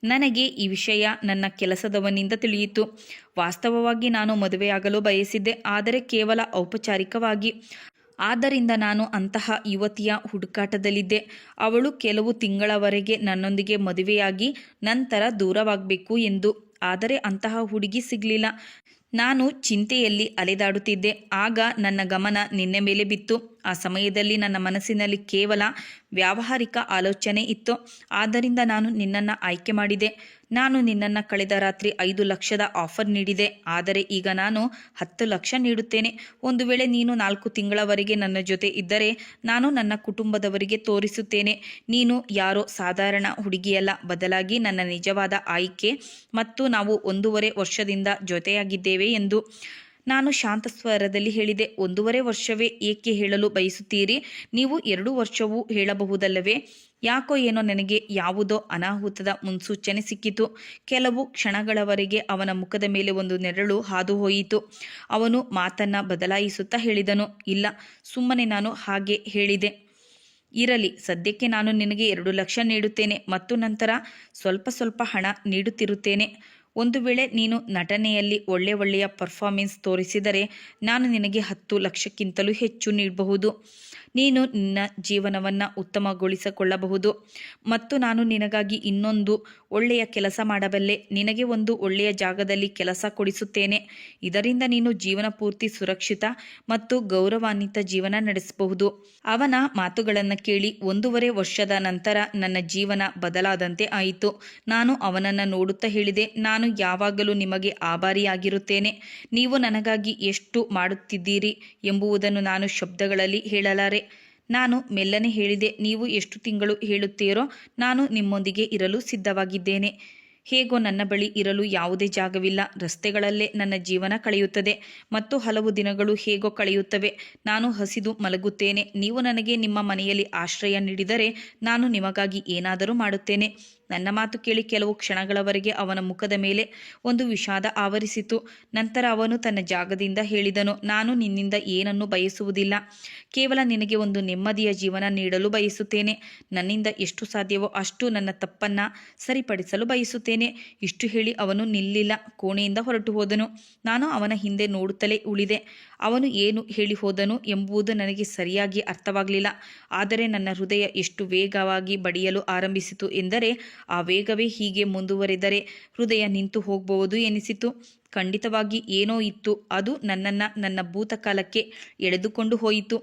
ನನಗೆ ಈ ವಿಷಯ ನನ್ನ ಕೆಲಸದವನಿಂದ ತಿಳಿಯಿತು. ವಾಸ್ತವವಾಗಿ ನಾನು ಮದುವೆಯಾಗಲು ಬಯಸಿದ್ದೆ, ಆದರೆ ಕೇವಲ ಔಪಚಾರಿಕವಾಗಿ. ಆದ್ದರಿಂದ ನಾನು ಅಂತಹ ಯುವತಿಯ ಹುಡುಕಾಟದಲ್ಲಿದ್ದೆ. ಅವಳು ಕೆಲವು ತಿಂಗಳವರೆಗೆ ನನ್ನೊಂದಿಗೆ ಮದುವೆಯಾಗಿ ನಂತರ ದೂರವಾಗಬೇಕು ಎಂದು. ಆದರೆ ಅಂತಹ ಹುಡುಗಿ ಸಿಗಲಿಲ್ಲ. ನಾನು ಚಿಂತೆಯಲ್ಲಿ ಅಲೆದಾಡುತ್ತಿದ್ದೆ. ಆಗ ನನ್ನ ಗಮನ ನಿನ್ನ ಮೇಲೆ ಬಿತ್ತು. ಆ ಸಮಯದಲ್ಲಿ ನನ್ನ ಮನಸ್ಸಿನಲ್ಲಿ ಕೇವಲ ವ್ಯಾವಹಾರಿಕ ಆಲೋಚನೆ ಇತ್ತು. ಆದ್ದರಿಂದ ನಾನು ನಿನ್ನನ್ನು ಆಯ್ಕೆ ಮಾಡಿದೆ. ನಾನು ನಿನ್ನನ್ನು ಕಳೆದ ರಾತ್ರಿ 5 ಲಕ್ಷದ ಆಫರ್ ನೀಡಿದೆ, ಆದರೆ ಈಗ ನಾನು 10 ಲಕ್ಷ ನೀಡುತ್ತೇನೆ. ಒಂದು ವೇಳೆ ನೀನು 4 ತಿಂಗಳವರೆಗೆ ನನ್ನ ಜೊತೆ ಇದ್ದರೆ ನಾನು ನನ್ನ ಕುಟುಂಬದವರಿಗೆ ತೋರಿಸುತ್ತೇನೆ ನೀನು ಯಾರೋ ಸಾಧಾರಣ ಹುಡುಗಿಯಲ್ಲ, ಬದಲಾಗಿ ನನ್ನ ನಿಜವಾದ ಆಯ್ಕೆ ಮತ್ತು ನಾವು 1.5 ವರ್ಷದಿಂದ ಜೊತೆಯಾಗಿದ್ದೇವೆ ಎಂದು. ನಾನು ಶಾಂತ ಸ್ವರದಲ್ಲಿ ಹೇಳಿದೆ, 1.5 ವರ್ಷವೇ ಏಕೆ ಹೇಳಲು ಬಯಸುತ್ತೀರಿ? ನೀವು 2 ವರ್ಷವೂ ಹೇಳಬಹುದಲ್ಲವೇ? ಯಾಕೋ ಏನೋ ನನಗೆ ಯಾವುದೋ ಅನಾಹುತದ ಮುನ್ಸೂಚನೆ ಸಿಕ್ಕಿತು. ಕೆಲವು ಕ್ಷಣಗಳವರೆಗೆ ಅವನ ಮುಖದ ಮೇಲೆ ಒಂದು ನೆರಳು ಹಾದು ಹೋಯಿತು. ಅವನು ಮಾತನ್ನು ಬದಲಾಯಿಸುತ್ತಾ ಹೇಳಿದನು, ಇಲ್ಲ, ಸುಮ್ಮನೆ ನಾನು ಹಾಗೆ ಹೇಳಿದೆ. ಇರಲಿ, ಸದ್ಯಕ್ಕೆ ನಾನು ನಿನಗೆ 2 ಲಕ್ಷ ನೀಡುತ್ತೇನೆ ಮತ್ತು ನಂತರ ಸ್ವಲ್ಪ ಸ್ವಲ್ಪ ಹಣ ನೀಡುತ್ತಿರುತ್ತೇನೆ. ಒಂದು ವೇಳೆ ನೀನು ನಟನೆಯಲ್ಲಿ ಒಳ್ಳೆಯ ಪರ್ಫಾರ್ಮೆನ್ಸ್ ತೋರಿಸಿದರೆ ನಾನು ನಿನಗೆ 10 ಲಕ್ಷಕ್ಕಿಂತಲೂ ಹೆಚ್ಚು ನೀಡಬಹುದು. ನೀನು ನಿನ್ನ ಜೀವನವನ್ನು ಉತ್ತಮಗೊಳಿಸಿಕೊಳ್ಳಬಹುದು ಮತ್ತು ನಾನು ನಿನಗಾಗಿ ಇನ್ನೊಂದು ಒಳ್ಳೆಯ ಕೆಲಸ ಮಾಡಬಲ್ಲೆ. ನಿನಗೆ ಒಂದು ಒಳ್ಳೆಯ ಜಾಗದಲ್ಲಿ ಕೆಲಸ ಕೊಡಿಸುತ್ತೇನೆ. ಇದರಿಂದ ನೀನು ಜೀವನ ಪೂರ್ತಿ ಸುರಕ್ಷಿತ ಮತ್ತು ಗೌರವಾನ್ವಿತ ಜೀವನ ನಡೆಸಬಹುದು. ಅವನ ಮಾತುಗಳನ್ನು ಕೇಳಿ 1.5 ವರ್ಷದ ನಂತರ ನನ್ನ ಜೀವನ ಬದಲಾದಂತೆ ಆಯಿತು. ನಾನು ಅವನನ್ನು ನೋಡುತ್ತಾ ಹೇಳಿದೆ, ನಾನು ಯಾವಾಗಲೂ ನಿಮಗೆ ಆಭಾರಿಯಾಗಿರುತ್ತೇನೆ. ನೀವು ನನಗಾಗಿ ಎಷ್ಟು ಮಾಡುತ್ತಿದ್ದೀರಿ ಎಂಬುದನ್ನು ನಾನು ಶಬ್ದಗಳಲ್ಲಿ ಹೇಳಲಾರೆ. ನಾನು ಮೆಲ್ಲನೆ ಹೇಳಿದೆ, ನೀವು ಎಷ್ಟು ತಿಂಗಳು ಹೇಳುತ್ತೀರೋ ನಾನು ನಿಮ್ಮೊಂದಿಗೆ ಇರಲು ಸಿದ್ಧವಾಗಿದ್ದೇನೆ. ಹೇಗೋ ನನ್ನ ಬಳಿ ಇರಲು ಯಾವುದೇ ಜಾಗವಿಲ್ಲ. ರಸ್ತೆಗಳಲ್ಲೇ ನನ್ನ ಜೀವನ ಕಳೆಯುತ್ತದೆ ಮತ್ತು ಹಲವು ದಿನಗಳು ಹೇಗೋ ಕಳೆಯುತ್ತವೆ. ನಾನು ಹಸಿದು ಮಲಗುತ್ತೇನೆ. ನೀವು ನನಗೆ ನಿಮ್ಮ ಮನೆಯಲ್ಲಿ ಆಶ್ರಯ ನೀಡಿದರೆ ನಾನು ನಿಮಗಾಗಿ ಏನಾದರೂ ಮಾಡುತ್ತೇನೆ. ನನ್ನ ಮಾತು ಕೇಳಿ ಕೆಲವು ಕ್ಷಣಗಳವರೆಗೆ ಅವನ ಮುಖದ ಮೇಲೆ ಒಂದು ವಿಷಾದ ಆವರಿಸಿತು. ನಂತರ ಅವನು ತನ್ನ ಜಾಗದಿಂದ ಹೇಳಿದನು, ನಾನು ನಿನ್ನಿಂದ ಏನನ್ನೂ ಬಯಸುವುದಿಲ್ಲ. ಕೇವಲ ನಿನಗೆ ಒಂದು ನೆಮ್ಮದಿಯ ಜೀವನ ನೀಡಲು ಬಯಸುತ್ತೇನೆ. ನನ್ನಿಂದ ಎಷ್ಟು ಸಾಧ್ಯವೋ ಅಷ್ಟು ನನ್ನ ತಪ್ಪನ್ನು ಸರಿಪಡಿಸಲು ಬಯಸುತ್ತೇನೆ. ಇಷ್ಟು ಹೇಳಿ ಅವನು ನಿಲ್ಲಿಲ್ಲ, ಕೋಣೆಯಿಂದ ಹೊರಟು ಹೋದನು. ನಾನು ಅವನ ಹಿಂದೆ ನೋಡುತ್ತಲೇ ಉಳಿದೆ. ಅವನು ಏನು ಹೇಳಿ ಹೋದನು ಎಂಬುದು ನನಗೆ ಸರಿಯಾಗಿ ಅರ್ಥವಾಗಲಿಲ್ಲ. ಆದರೆ ನನ್ನ ಹೃದಯ ಎಷ್ಟು ವೇಗವಾಗಿ ಬಡಿಯಲು ಆರಂಭಿಸಿತು ಎಂದರೆ ಆ ವೇಗವೇ ಹೀಗೆ ಮುಂದುವರೆದರೆ ಹೃದಯ ನಿಂತು ಹೋಗಬಹುದು ಎನಿಸಿತು. ಖಂಡಿತವಾಗಿ ಏನೋ ಇತ್ತು, ಅದು ನನ್ನನ್ನು ನನ್ನ ಭೂತಕಾಲಕ್ಕೆ ಎಳೆದುಕೊಂಡು ಹೋಯಿತು.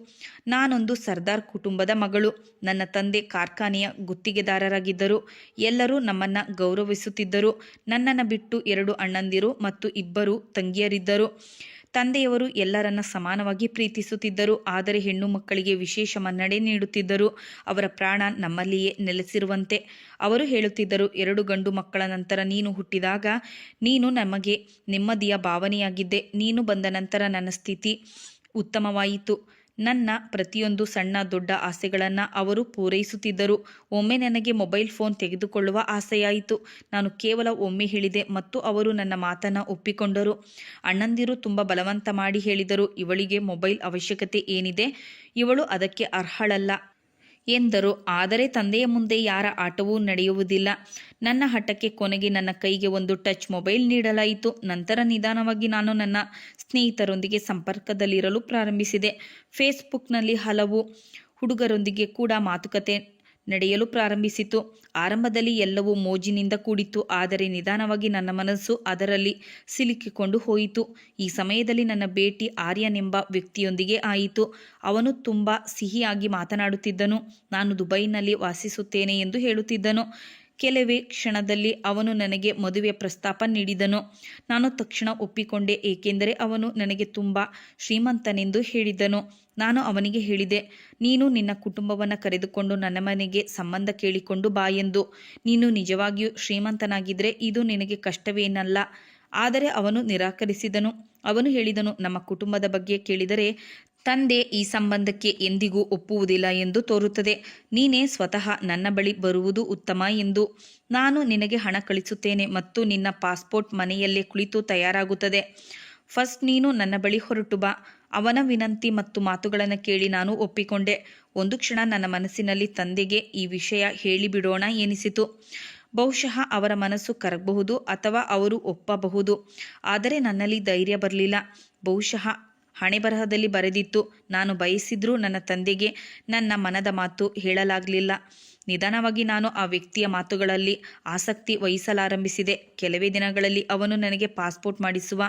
ನಾನೊಂದು ಸರ್ದಾರ್ ಕುಟುಂಬದ ಮಗಳು. ನನ್ನ ತಂದೆ ಕಾರ್ಖಾನೆಯ ಗುತ್ತಿಗೆದಾರರಾಗಿದ್ದರು. ಎಲ್ಲರೂ ನಮ್ಮನ್ನು ಗೌರವಿಸುತ್ತಿದ್ದರು. ನನ್ನನ್ನು ಬಿಟ್ಟು 2 ಅಣ್ಣಂದಿರು ಮತ್ತು 2 ತಂಗಿಯರಿದ್ದರು. ತಂದೆಯವರು ಎಲ್ಲರನ್ನ ಸಮಾನವಾಗಿ ಪ್ರೀತಿಸುತ್ತಿದ್ದರು, ಆದರೆ ಹೆಣ್ಣು ಮಕ್ಕಳಿಗೆ ವಿಶೇಷ ಮನ್ನಣೆ ನೀಡುತ್ತಿದ್ದರು. ಅವರ ಪ್ರಾಣ ನಮ್ಮಲ್ಲಿಯೇ ನೆಲೆಸಿರುವಂತೆ. ಅವರು ಹೇಳುತ್ತಿದ್ದರು, 2 ಗಂಡು ಮಕ್ಕಳ ನಂತರ ನೀನು ಹುಟ್ಟಿದಾಗ ನೀನು ನಮಗೆ ನೆಮ್ಮದಿಯ ಭಾವನೆಯಾಗಿದ್ದೆ. ನೀನು ಬಂದ ನಂತರ ನನ್ನ ಸ್ಥಿತಿ ಉತ್ತಮವಾಯಿತು. ನನ್ನ ಪ್ರತಿಯೊಂದು ಸಣ್ಣ ದೊಡ್ಡ ಆಸೆಗಳನ್ನು ಅವರು ಪೂರೈಸುತ್ತಿದ್ದರು. ಒಮ್ಮೆ ನನಗೆ ಮೊಬೈಲ್ ಫೋನ್ ತೆಗೆದುಕೊಳ್ಳುವ ಆಸೆಯಾಯಿತು. ನಾನು ಕೇವಲ ಒಮ್ಮೆ ಹೇಳಿದೆ ಮತ್ತು ಅವರು ನನ್ನ ಮಾತನ್ನು ಒಪ್ಪಿಕೊಂಡರು. ಅಣ್ಣಂದಿರು ತುಂಬ ಬಲವಂತ ಮಾಡಿ ಹೇಳಿದರು, ಇವಳಿಗೆ ಮೊಬೈಲ್ ಅವಶ್ಯಕತೆ ಏನಿದೆ, ಇವಳು ಅದಕ್ಕೆ ಅರ್ಹಳಲ್ಲ ಎಂದರು. ಆದರೆ ತಂದೆಯ ಮುಂದೆ ಯಾರ ಆಟವೂ ನಡೆಯುವುದಿಲ್ಲ. ನನ್ನ ಹಠಕ್ಕೆ ಕೊನೆಗೆ ನನ್ನ ಕೈಗೆ ಒಂದು ಟಚ್ ಮೊಬೈಲ್ ನೀಡಲಾಯಿತು. ನಂತರ ನಿಧಾನವಾಗಿ ನಾನು ನನ್ನ ಸ್ನೇಹಿತರೊಂದಿಗೆ ಸಂಪರ್ಕದಲ್ಲಿರಲು ಪ್ರಾರಂಭಿಸಿದೆ. ಫೇಸ್ಬುಕ್ನಲ್ಲಿ ಹಲವು ಹುಡುಗರೊಂದಿಗೆ ಕೂಡ ಮಾತುಕತೆ ನಡೆಯಲು ಪ್ರಾರಂಭಿಸಿತು. ಆರಂಭದಲ್ಲಿ ಎಲ್ಲವೂ ಮೋಜಿನಿಂದ ಕೂಡಿತ್ತು, ಆದರೆ ನಿಧಾನವಾಗಿ ನನ್ನ ಮನಸ್ಸು ಅದರಲ್ಲಿ ಸಿಲುಕಿಕೊಂಡು ಹೋಯಿತು. ಈ ಸಮಯದಲ್ಲಿ ನನ್ನ ಭೇಟಿ ಆರ್ಯನೆಂಬ ವ್ಯಕ್ತಿಯೊಂದಿಗೆ ಆಯಿತು. ಅವನು ತುಂಬ ಸಿಹಿಯಾಗಿ ಮಾತನಾಡುತ್ತಿದ್ದನು. ನಾನು ದುಬೈನಲ್ಲಿ ವಾಸಿಸುತ್ತೇನೆ ಎಂದು ಹೇಳುತ್ತಿದ್ದನು. ಕೆಲವೇ ಕ್ಷಣದಲ್ಲಿ ಅವನು ನನಗೆ ಮದುವೆ ಪ್ರಸ್ತಾಪ ನೀಡಿದನು. ನಾನು ತಕ್ಷಣ ಒಪ್ಪಿಕೊಂಡೆ, ಏಕೆಂದರೆ ಅವನು ನನಗೆ ತುಂಬ ಶ್ರೀಮಂತನೆಂದು ಹೇಳಿದ್ದನು. ನಾನು ಅವನಿಗೆ ಹೇಳಿದೆ, ನೀನು ನಿನ್ನ ಕುಟುಂಬವನ್ನು ಕರೆದುಕೊಂಡು ನನ್ನ ಮನೆಗೆ ಸಂಬಂಧ ಕೇಳಿಕೊಂಡು ಬಾ ಎಂದು. ನೀನು ನಿಜವಾಗಿಯೂ ಶ್ರೀಮಂತನಾಗಿದ್ದರೆ ಇದು ನಿನಗೆ ಕಷ್ಟವೇನಲ್ಲ. ಆದರೆ ಅವನು ನಿರಾಕರಿಸಿದನು. ಅವನು ಹೇಳಿದನು, ನಮ್ಮ ಕುಟುಂಬದ ಬಗ್ಗೆ ಕೇಳಿದರೆ ತಂದೆ ಈ ಸಂಬಂಧಕ್ಕೆ ಎಂದಿಗೂ ಒಪ್ಪುವುದಿಲ್ಲ ಎಂದು ತೋರುತ್ತದೆ. ನೀನೇ ಸ್ವತಃ ನನ್ನ ಬಳಿ ಬರುವುದು ಉತ್ತಮ ಎಂದು. ನಾನು ನಿನಗೆ ಹಣ ಕಳಿಸುತ್ತೇನೆ ಮತ್ತು ನಿನ್ನ ಪಾಸ್ಪೋರ್ಟ್ ಮನೆಯಲ್ಲೇ ಕುಳಿತು ತಯಾರಾಗುತ್ತದೆ. ಫಸ್ಟ್ ನೀನು ನನ್ನ ಬಳಿ ಹೊರಟು ಬಾ. ಅವನ ವಿನಂತಿ ಮತ್ತು ಮಾತುಗಳನ್ನು ಕೇಳಿ ನಾನು ಒಪ್ಪಿಕೊಂಡೆ. ಒಂದು ಕ್ಷಣ ನನ್ನ ಮನಸ್ಸಿನಲ್ಲಿ ತಂದೆಗೆ ಈ ವಿಷಯ ಹೇಳಿಬಿಡೋಣ ಎನಿಸಿತು. ಬಹುಶಃ ಅವರ ಮನಸ್ಸು ಕರಗಬಹುದು ಅಥವಾ ಅವರು ಒಪ್ಪಬಹುದು. ಆದರೆ ನನ್ನಲ್ಲಿ ಧೈರ್ಯ ಬರಲಿಲ್ಲ. ಬಹುಶಃ ಹಣೆಬರಹದಲ್ಲಿ ಬರೆದಿತ್ತು. ನಾನು ಬಯಸಿದ್ರೂ ನನ್ನ ತಂದೆಗೆ ನನ್ನ ಮನದ ಮಾತು ಹೇಳಲಾಗಲಿಲ್ಲ. ನಿಧಾನವಾಗಿ ನಾನು ಆ ವ್ಯಕ್ತಿಯ ಮಾತುಗಳಲ್ಲಿ ಆಸಕ್ತಿ ವಹಿಸಲಾರಂಭಿಸಿದೆ. ಕೆಲವೇ ದಿನಗಳಲ್ಲಿ ಅವನು ನನಗೆ ಪಾಸ್ಪೋರ್ಟ್ ಮಾಡಿಸುವ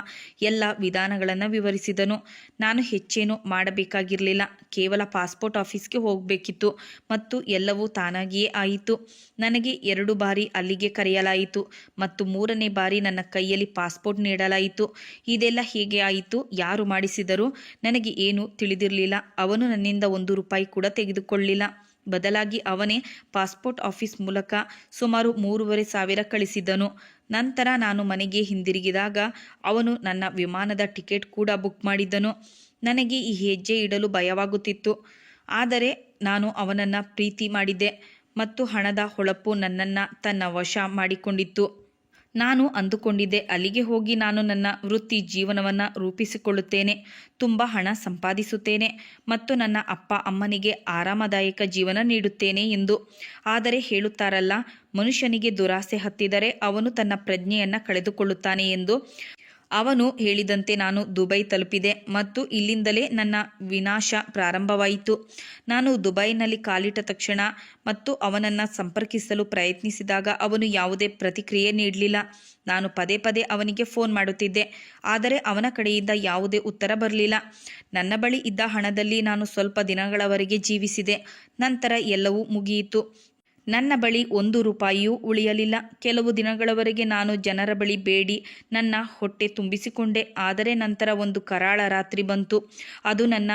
ಎಲ್ಲ ವಿಧಾನಗಳನ್ನು ವಿವರಿಸಿದನು. ನಾನು ಹೆಚ್ಚೇನು ಮಾಡಬೇಕಾಗಿರಲಿಲ್ಲ, ಕೇವಲ ಪಾಸ್ಪೋರ್ಟ್ ಆಫೀಸ್ಗೆ ಹೋಗಬೇಕಿತ್ತು ಮತ್ತು ಎಲ್ಲವೂ ತಾನಾಗಿಯೇ ಆಯಿತು. ನನಗೆ 2 ಬಾರಿ ಅಲ್ಲಿಗೆ ಕರೆಯಲಾಯಿತು ಮತ್ತು 3ನೇ ಬಾರಿ ನನ್ನ ಕೈಯಲ್ಲಿ ಪಾಸ್ಪೋರ್ಟ್ ನೀಡಲಾಯಿತು. ಇದೆಲ್ಲ ಹೇಗೆ ಆಯಿತು, ಯಾರು ಮಾಡಿಸಿದರು, ನನಗೆ ಏನೂ ತಿಳಿದಿರಲಿಲ್ಲ. ಅವನು ನನ್ನಿಂದ 1 ರೂಪಾಯಿ ಕೂಡ ತೆಗೆದುಕೊಳ್ಳಲಿಲ್ಲ. ಬದಲಾಗಿ ಅವನೇ ಪಾಸ್ಪೋರ್ಟ್ ಆಫೀಸ್ ಮೂಲಕ ಸುಮಾರು 3,500 ಕಳಿಸಿದ್ದನು. ನಂತರ ನಾನು ಮನೆಗೆ ಹಿಂದಿರುಗಿದಾಗ ಅವನು ನನ್ನ ವಿಮಾನದ ಟಿಕೆಟ್ ಕೂಡ ಬುಕ್ ಮಾಡಿದ್ದನು. ನನಗೆ ಈ ಹೆಜ್ಜೆ ಇಡಲು ಭಯವಾಗುತ್ತಿತ್ತು, ಆದರೆ ನಾನು ಅವನನ್ನು ಪ್ರೀತಿ ಮಾಡಿದ್ದೆ ಮತ್ತು ಹಣದ ಹೊಳಪು ನನ್ನನ್ನು ತನ್ನ ವಶ ಮಾಡಿಕೊಂಡಿತ್ತು. ನಾನು ಅಂದುಕೊಂಡಿದ್ದೆ, ಅಲ್ಲಿಗೆ ಹೋಗಿ ನಾನು ನನ್ನ ವೃತ್ತಿ ಜೀವನವನ್ನು ರೂಪಿಸಿಕೊಳ್ಳುತ್ತೇನೆ, ತುಂಬ ಹಣ ಸಂಪಾದಿಸುತ್ತೇನೆ ಮತ್ತು ನನ್ನ ಅಪ್ಪ ಅಮ್ಮನಿಗೆ ಆರಾಮದಾಯಕ ಜೀವನ ನೀಡುತ್ತೇನೆ ಎಂದು. ಆದರೆ ಹೇಳುತ್ತಾರಲ್ಲ, ಮನುಷ್ಯನಿಗೆ ದುರಾಸೆ ಹತ್ತಿದರೆ ಅವನು ತನ್ನ ಪ್ರಜ್ಞೆಯನ್ನು ಕಳೆದುಕೊಳ್ಳುತ್ತಾನೆ ಎಂದು. ಅವನು ಹೇಳಿದಂತೆ ನಾನು ದುಬೈ ತಲುಪಿದೆ ಮತ್ತು ಇಲ್ಲಿಂದಲೇ ನನ್ನ ವಿನಾಶ ಪ್ರಾರಂಭವಾಯಿತು. ನಾನು ದುಬೈನಲ್ಲಿ ಕಾಲಿಟ್ಟ ತಕ್ಷಣ ಮತ್ತು ಅವನನ್ನು ಸಂಪರ್ಕಿಸಲು ಪ್ರಯತ್ನಿಸಿದಾಗ ಅವನು ಯಾವುದೇ ಪ್ರತಿಕ್ರಿಯೆ ನೀಡಲಿಲ್ಲ. ನಾನು ಪದೇ ಪದೇ ಅವನಿಗೆ ಫೋನ್ ಮಾಡುತ್ತಿದ್ದೆ, ಆದರೆ ಅವನ ಕಡೆಯಿಂದ ಯಾವುದೇ ಉತ್ತರ ಬರಲಿಲ್ಲ. ನನ್ನ ಬಳಿ ಇದ್ದ ಹಣದಲ್ಲಿ ನಾನು ಸ್ವಲ್ಪ ದಿನಗಳವರೆಗೆ ಜೀವಿಸಿದೆ. ನಂತರ ಎಲ್ಲವೂ ಮುಗಿಯಿತು. ನನ್ನ ಬಳಿ 1 ರೂಪಾಯಿಯೂ ಉಳಿಯಲಿಲ್ಲ. ಕೆಲವು ದಿನಗಳವರೆಗೆ ನಾನು ಜನರ ಬಳಿ ಬೇಡಿ ನನ್ನ ಹೊಟ್ಟೆ ತುಂಬಿಸಿಕೊಂಡೆ. ಆದರೆ ನಂತರ ಒಂದು ಕರಾಳ ರಾತ್ರಿ ಬಂತು. ಅದು ನನ್ನ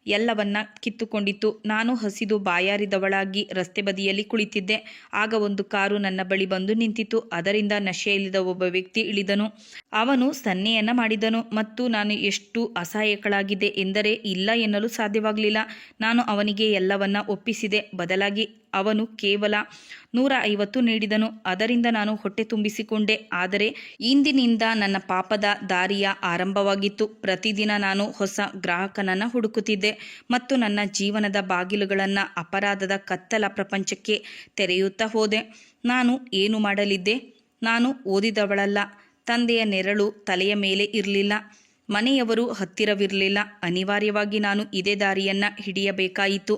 ಎಲ್ಲವನ್ನ ಕಿತ್ತುಕೊಂಡಿತು. ನಾನು ಹಸಿದು ಬಾಯಾರಿದವಳಾಗಿ ರಸ್ತೆ ಬದಿಯಲ್ಲಿ ಕುಳಿತಿದ್ದೆ. ಆಗ ಒಂದು ಕಾರು ನನ್ನ ಬಳಿ ಬಂದು ನಿಂತಿತು. ಅದರಿಂದ ನಶೆಯಲ್ಲಿದ್ದ ಒಬ್ಬ ವ್ಯಕ್ತಿ ಇಳಿದನು. ಅವನು ಸನ್ನೆಯನ್ನ ಮಾಡಿದನು ಮತ್ತು ನಾನು ಎಷ್ಟು ಅಸಹಾಯಕಳಾಗಿದ್ದೆ ಎಂದರೆ ಇಲ್ಲ ಎನ್ನಲು ಸಾಧ್ಯವಾಗಲಿಲ್ಲ. ನಾನು ಅವನಿಗೆ ಎಲ್ಲವನ್ನ ಒಪ್ಪಿಸಿದೆ. ಬದಲಾಗಿ ಅವನು ಕೇವಲ 150 ನೀಡಿದನು. ಅದರಿಂದ ನಾನು ಹೊಟ್ಟೆ ತುಂಬಿಸಿಕೊಂಡೆ. ಆದರೆ ಇಂದಿನಿಂದ ನನ್ನ ಪಾಪದ ದಾರಿಯ ಆರಂಭವಾಗಿತ್ತು. ಪ್ರತಿದಿನ ನಾನು ಹೊಸ ಗ್ರಾಹಕನನ್ನು ಹುಡುಕುತ್ತಿದ್ದೆ ಮತ್ತು ನನ್ನ ಜೀವನದ ಬಾಗಿಲುಗಳನ್ನು ಅಪರಾಧದ ಕತ್ತಲ ಪ್ರಪಂಚಕ್ಕೆ ತೆರೆಯುತ್ತಾ ಹೋದೆ. ನಾನು ಏನು ಮಾಡಲಿದ್ದೆ? ನಾನು ಓದಿದವಳಲ್ಲ. ತಂದೆಯ ನೆರಳು ತಲೆಯ ಮೇಲೆ ಇರಲಿಲ್ಲ. ಮನೆಯವರು ಹತ್ತಿರವಿರಲಿಲ್ಲ. ಅನಿವಾರ್ಯವಾಗಿ ನಾನು ಇದೇ ದಾರಿಯನ್ನು ಹಿಡಿಯಬೇಕಾಯಿತು.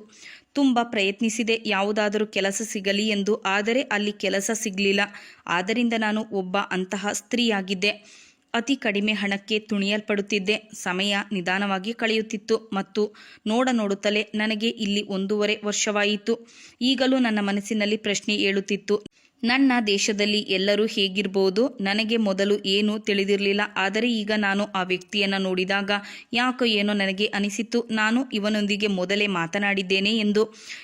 ತುಂಬ ಪ್ರಯತ್ನಿಸಿದೆ ಯಾವುದಾದರೂ ಕೆಲಸ ಸಿಗಲಿ ಎಂದು. ಆದರೆ ಅಲ್ಲಿ ಕೆಲಸ ಸಿಗಲಿಲ್ಲ. ಆದ್ದರಿಂದ ನಾನು ಒಬ್ಬ ಅಂತಹ ಸ್ತ್ರೀಯಾಗಿದ್ದೆ. ಅತಿ ಕಡಿಮೆ ಹಣಕ್ಕೆ ತುಣಿಯಲ್ಪಡುತ್ತಿದ್ದೆ. ಸಮಯ ನಿಧಾನವಾಗಿ ಕಳೆಯುತ್ತಿತ್ತು ಮತ್ತು ನೋಡುತ್ತಲೇ ನನಗೆ ಇಲ್ಲಿ 1.5 ವರ್ಷವಾಯಿತು. ಈಗಲೂ ನನ್ನ ಮನಸ್ಸಿನಲ್ಲಿ ಪ್ರಶ್ನೆ ಏಳುತ್ತಿತ್ತು, ನನ್ನ ದೇಶದಲ್ಲಿ ಎಲ್ಲರೂ ಹೇಗಿರ್ಬೋದು? ನನಗೆ ಮೊದಲು ಏನೂ ತಿಳಿದಿರಲಿಲ್ಲ. ಆದರೆ ಈಗ ನಾನು ಆ ವ್ಯಕ್ತಿಯನ್ನು ನೋಡಿದಾಗ ಯಾಕೋ ಏನೋ ನನಗೆ ಅನಿಸಿತು, ನಾನು ಇವನೊಂದಿಗೆ ಮೊದಲೇ ಮಾತನಾಡಿದ್ದೇನೆ ಎಂದು.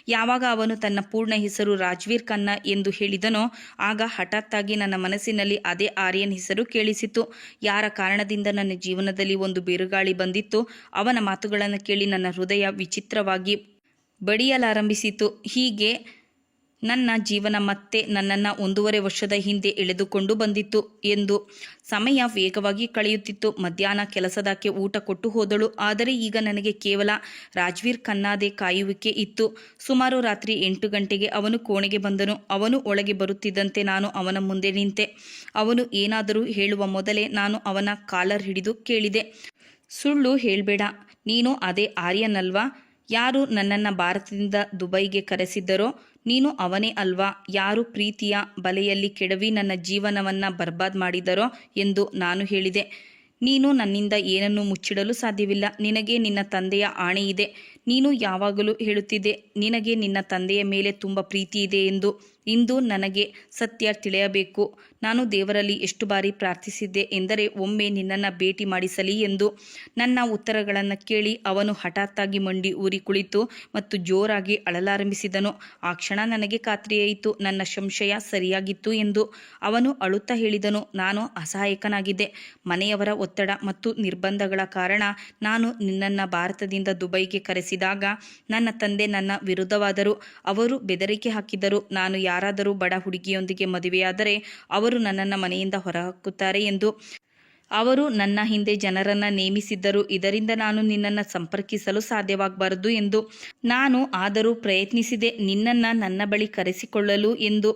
ಯಾವಾಗ ಅವನು ತನ್ನ ಪೂರ್ಣ ಹೆಸರು ರಾಜ್ವೀರ್ ಖನ್ನಾ ಎಂದು ಹೇಳಿದನೋ ಆಗ ಹಠಾತ್ತಾಗಿ ನನ್ನ ಮನಸ್ಸಿನಲ್ಲಿ ಅದೇ ಆರ್ಯನ್ ಹೆಸರು ಕೇಳಿಸಿತು. ಯಾರ ಕಾರಣದಿಂದ ನನ್ನ ಜೀವನದಲ್ಲಿ ಒಂದು ಬಿರುಗಾಳಿ ಬಂದಿತ್ತು, ಅವನ ಮಾತುಗಳನ್ನು ಕೇಳಿ ನನ್ನ ಹೃದಯ ವಿಚಿತ್ರವಾಗಿ ಬಡಿಯಲಾರಂಭಿಸಿತು. ಹೀಗೆ ನನ್ನ ಜೀವನ ಮತ್ತೆ ನನ್ನನ್ನು 1.5 ವರ್ಷದ ಹಿಂದೆ ಎಳೆದುಕೊಂಡು ಬಂದಿತ್ತು ಎಂದು. ಸಮಯ ವೇಗವಾಗಿ ಕಳೆಯುತ್ತಿತ್ತು. ಮಧ್ಯಾಹ್ನ ಕೆಲಸದಾಕೆ ಊಟ ಕೊಟ್ಟು ಹೋದಳು. ಆದರೆ ಈಗ ನನಗೆ ಕೇವಲ ರಾಜ್ವೀರ್ ಖನ್ನಾದೇ ಕಾಯುವಿಕೆ ಇತ್ತು. ಸುಮಾರು ರಾತ್ರಿ 8 ಗಂಟೆಗೆ ಅವನು ಕೋಣೆಗೆ ಬಂದನು. ಅವನು ಒಳಗೆ ಬರುತ್ತಿದ್ದಂತೆ ನಾನು ಅವನ ಮುಂದೆ ನಿಂತೆ. ಅವನು ಏನಾದರೂ ಹೇಳುವ ಮೊದಲೇ ನಾನು ಅವನ ಕಾಲರ್ ಹಿಡಿದು ಕೇಳಿದೆ, ಸುಳ್ಳು ಹೇಳಬೇಡ, ನೀನು ಅದೇ ಆರ್ಯನ್ ಅಲ್ವಾ? ಯಾರು ನನ್ನನ್ನು ಭಾರತದಿಂದ ದುಬೈಗೆ ಕರೆಸಿದ್ದರೋ ನೀನು ಅವನೇ ಅಲ್ವಾ? ಯಾರು ಪ್ರೀತಿಯ ಬಲೆಯಲ್ಲಿ ಕೆಡವಿ ನನ್ನ ಜೀವನವನ್ನು ಬರ್ಬಾದ್ ಮಾಡಿದರೋ ಎಂದು ನಾನು ಹೇಳಿದೆ. ನೀನು ನನ್ನಿಂದ ಏನನ್ನೂ ಮುಚ್ಚಿಡಲು ಸಾಧ್ಯವಿಲ್ಲ. ನಿನಗೆ ನಿನ್ನ ತಂದೆಯ ಆಣೆ ಇದೆ. ನೀನು ಯಾವಾಗಲೂ ಹೇಳುತ್ತಿದ್ದೆ ನಿನಗೆ ನಿನ್ನ ತಂದೆಯ ಮೇಲೆ ತುಂಬ ಪ್ರೀತಿ ಇದೆ ಎಂದು. ಇಂದು ನನಗೆ ಸತ್ಯ ತಿಳಿಯಬೇಕು. ನಾನು ದೇವರಲ್ಲಿ ಎಷ್ಟು ಬಾರಿ ಪ್ರಾರ್ಥಿಸಿದ್ದೆ ಎಂದರೆ ಒಮ್ಮೆ ನಿನ್ನನ್ನು ಭೇಟಿ ಮಾಡಿಸಲಿ ಎಂದು. ನನ್ನ ಉತ್ತರಗಳನ್ನು ಕೇಳಿ ಅವನು ಹಠಾತ್ತಾಗಿ ಮಂಡಿ ಊರಿ ಕುಳಿತು ಮತ್ತು ಜೋರಾಗಿ ಅಳಲಾರಂಭಿಸಿದನು. ಆ ಕ್ಷಣ ನನಗೆ ಖಾತ್ರಿಯಾಯಿತು, ನನ್ನ ಸಂಶಯ ಸರಿಯಾಗಿತ್ತು ಎಂದು. ಅವನು ಅಳುತ್ತಾ ಹೇಳಿದನು, ನಾನು ಅಸಹಾಯಕನಾಗಿದ್ದೆ. ಮನೆಯವರ ಒತ್ತಡ ಮತ್ತು ನಿರ್ಬಂಧಗಳ ಕಾರಣ ನಾನು ನಿನ್ನನ್ನು ಭಾರತದಿಂದ ದುಬೈಗೆ ಕರೆಸಿದಾಗ ನನ್ನ ತಂದೆ ನನ್ನ ವಿರುದ್ಧವಾದರು. ಅವರು ಬೆದರಿಕೆ ಹಾಕಿದ್ದರು, ನಾನು ಯಾರಾದರೂ ಬಡ ಹುಡುಗಿಯೊಂದಿಗೆ ಮದುವೆಯಾದರೆ ಅವರು ನನ್ನನ್ನು ಮನೆಯಿಂದ ಹೊರಹಾಕುತ್ತಾರೆ ಎಂದು. ಅವರು ನನ್ನ ಹಿಂದೆ ಜನರನ್ನು ನೇಮಿಸಿದ್ದರು, ಇದರಿಂದ ನಾನು ನಿನ್ನನ್ನು ಸಂಪರ್ಕಿಸಲು ಸಾಧ್ಯವಾಗಬಾರದು ಎಂದು. ನಾನು ಆದರೂ ಪ್ರಯತ್ನಿಸಿದೆ ನಿನ್ನನ್ನು ನನ್ನ ಬಳಿ ಕರೆಸಿಕೊಳ್ಳಲು ಎಂದು.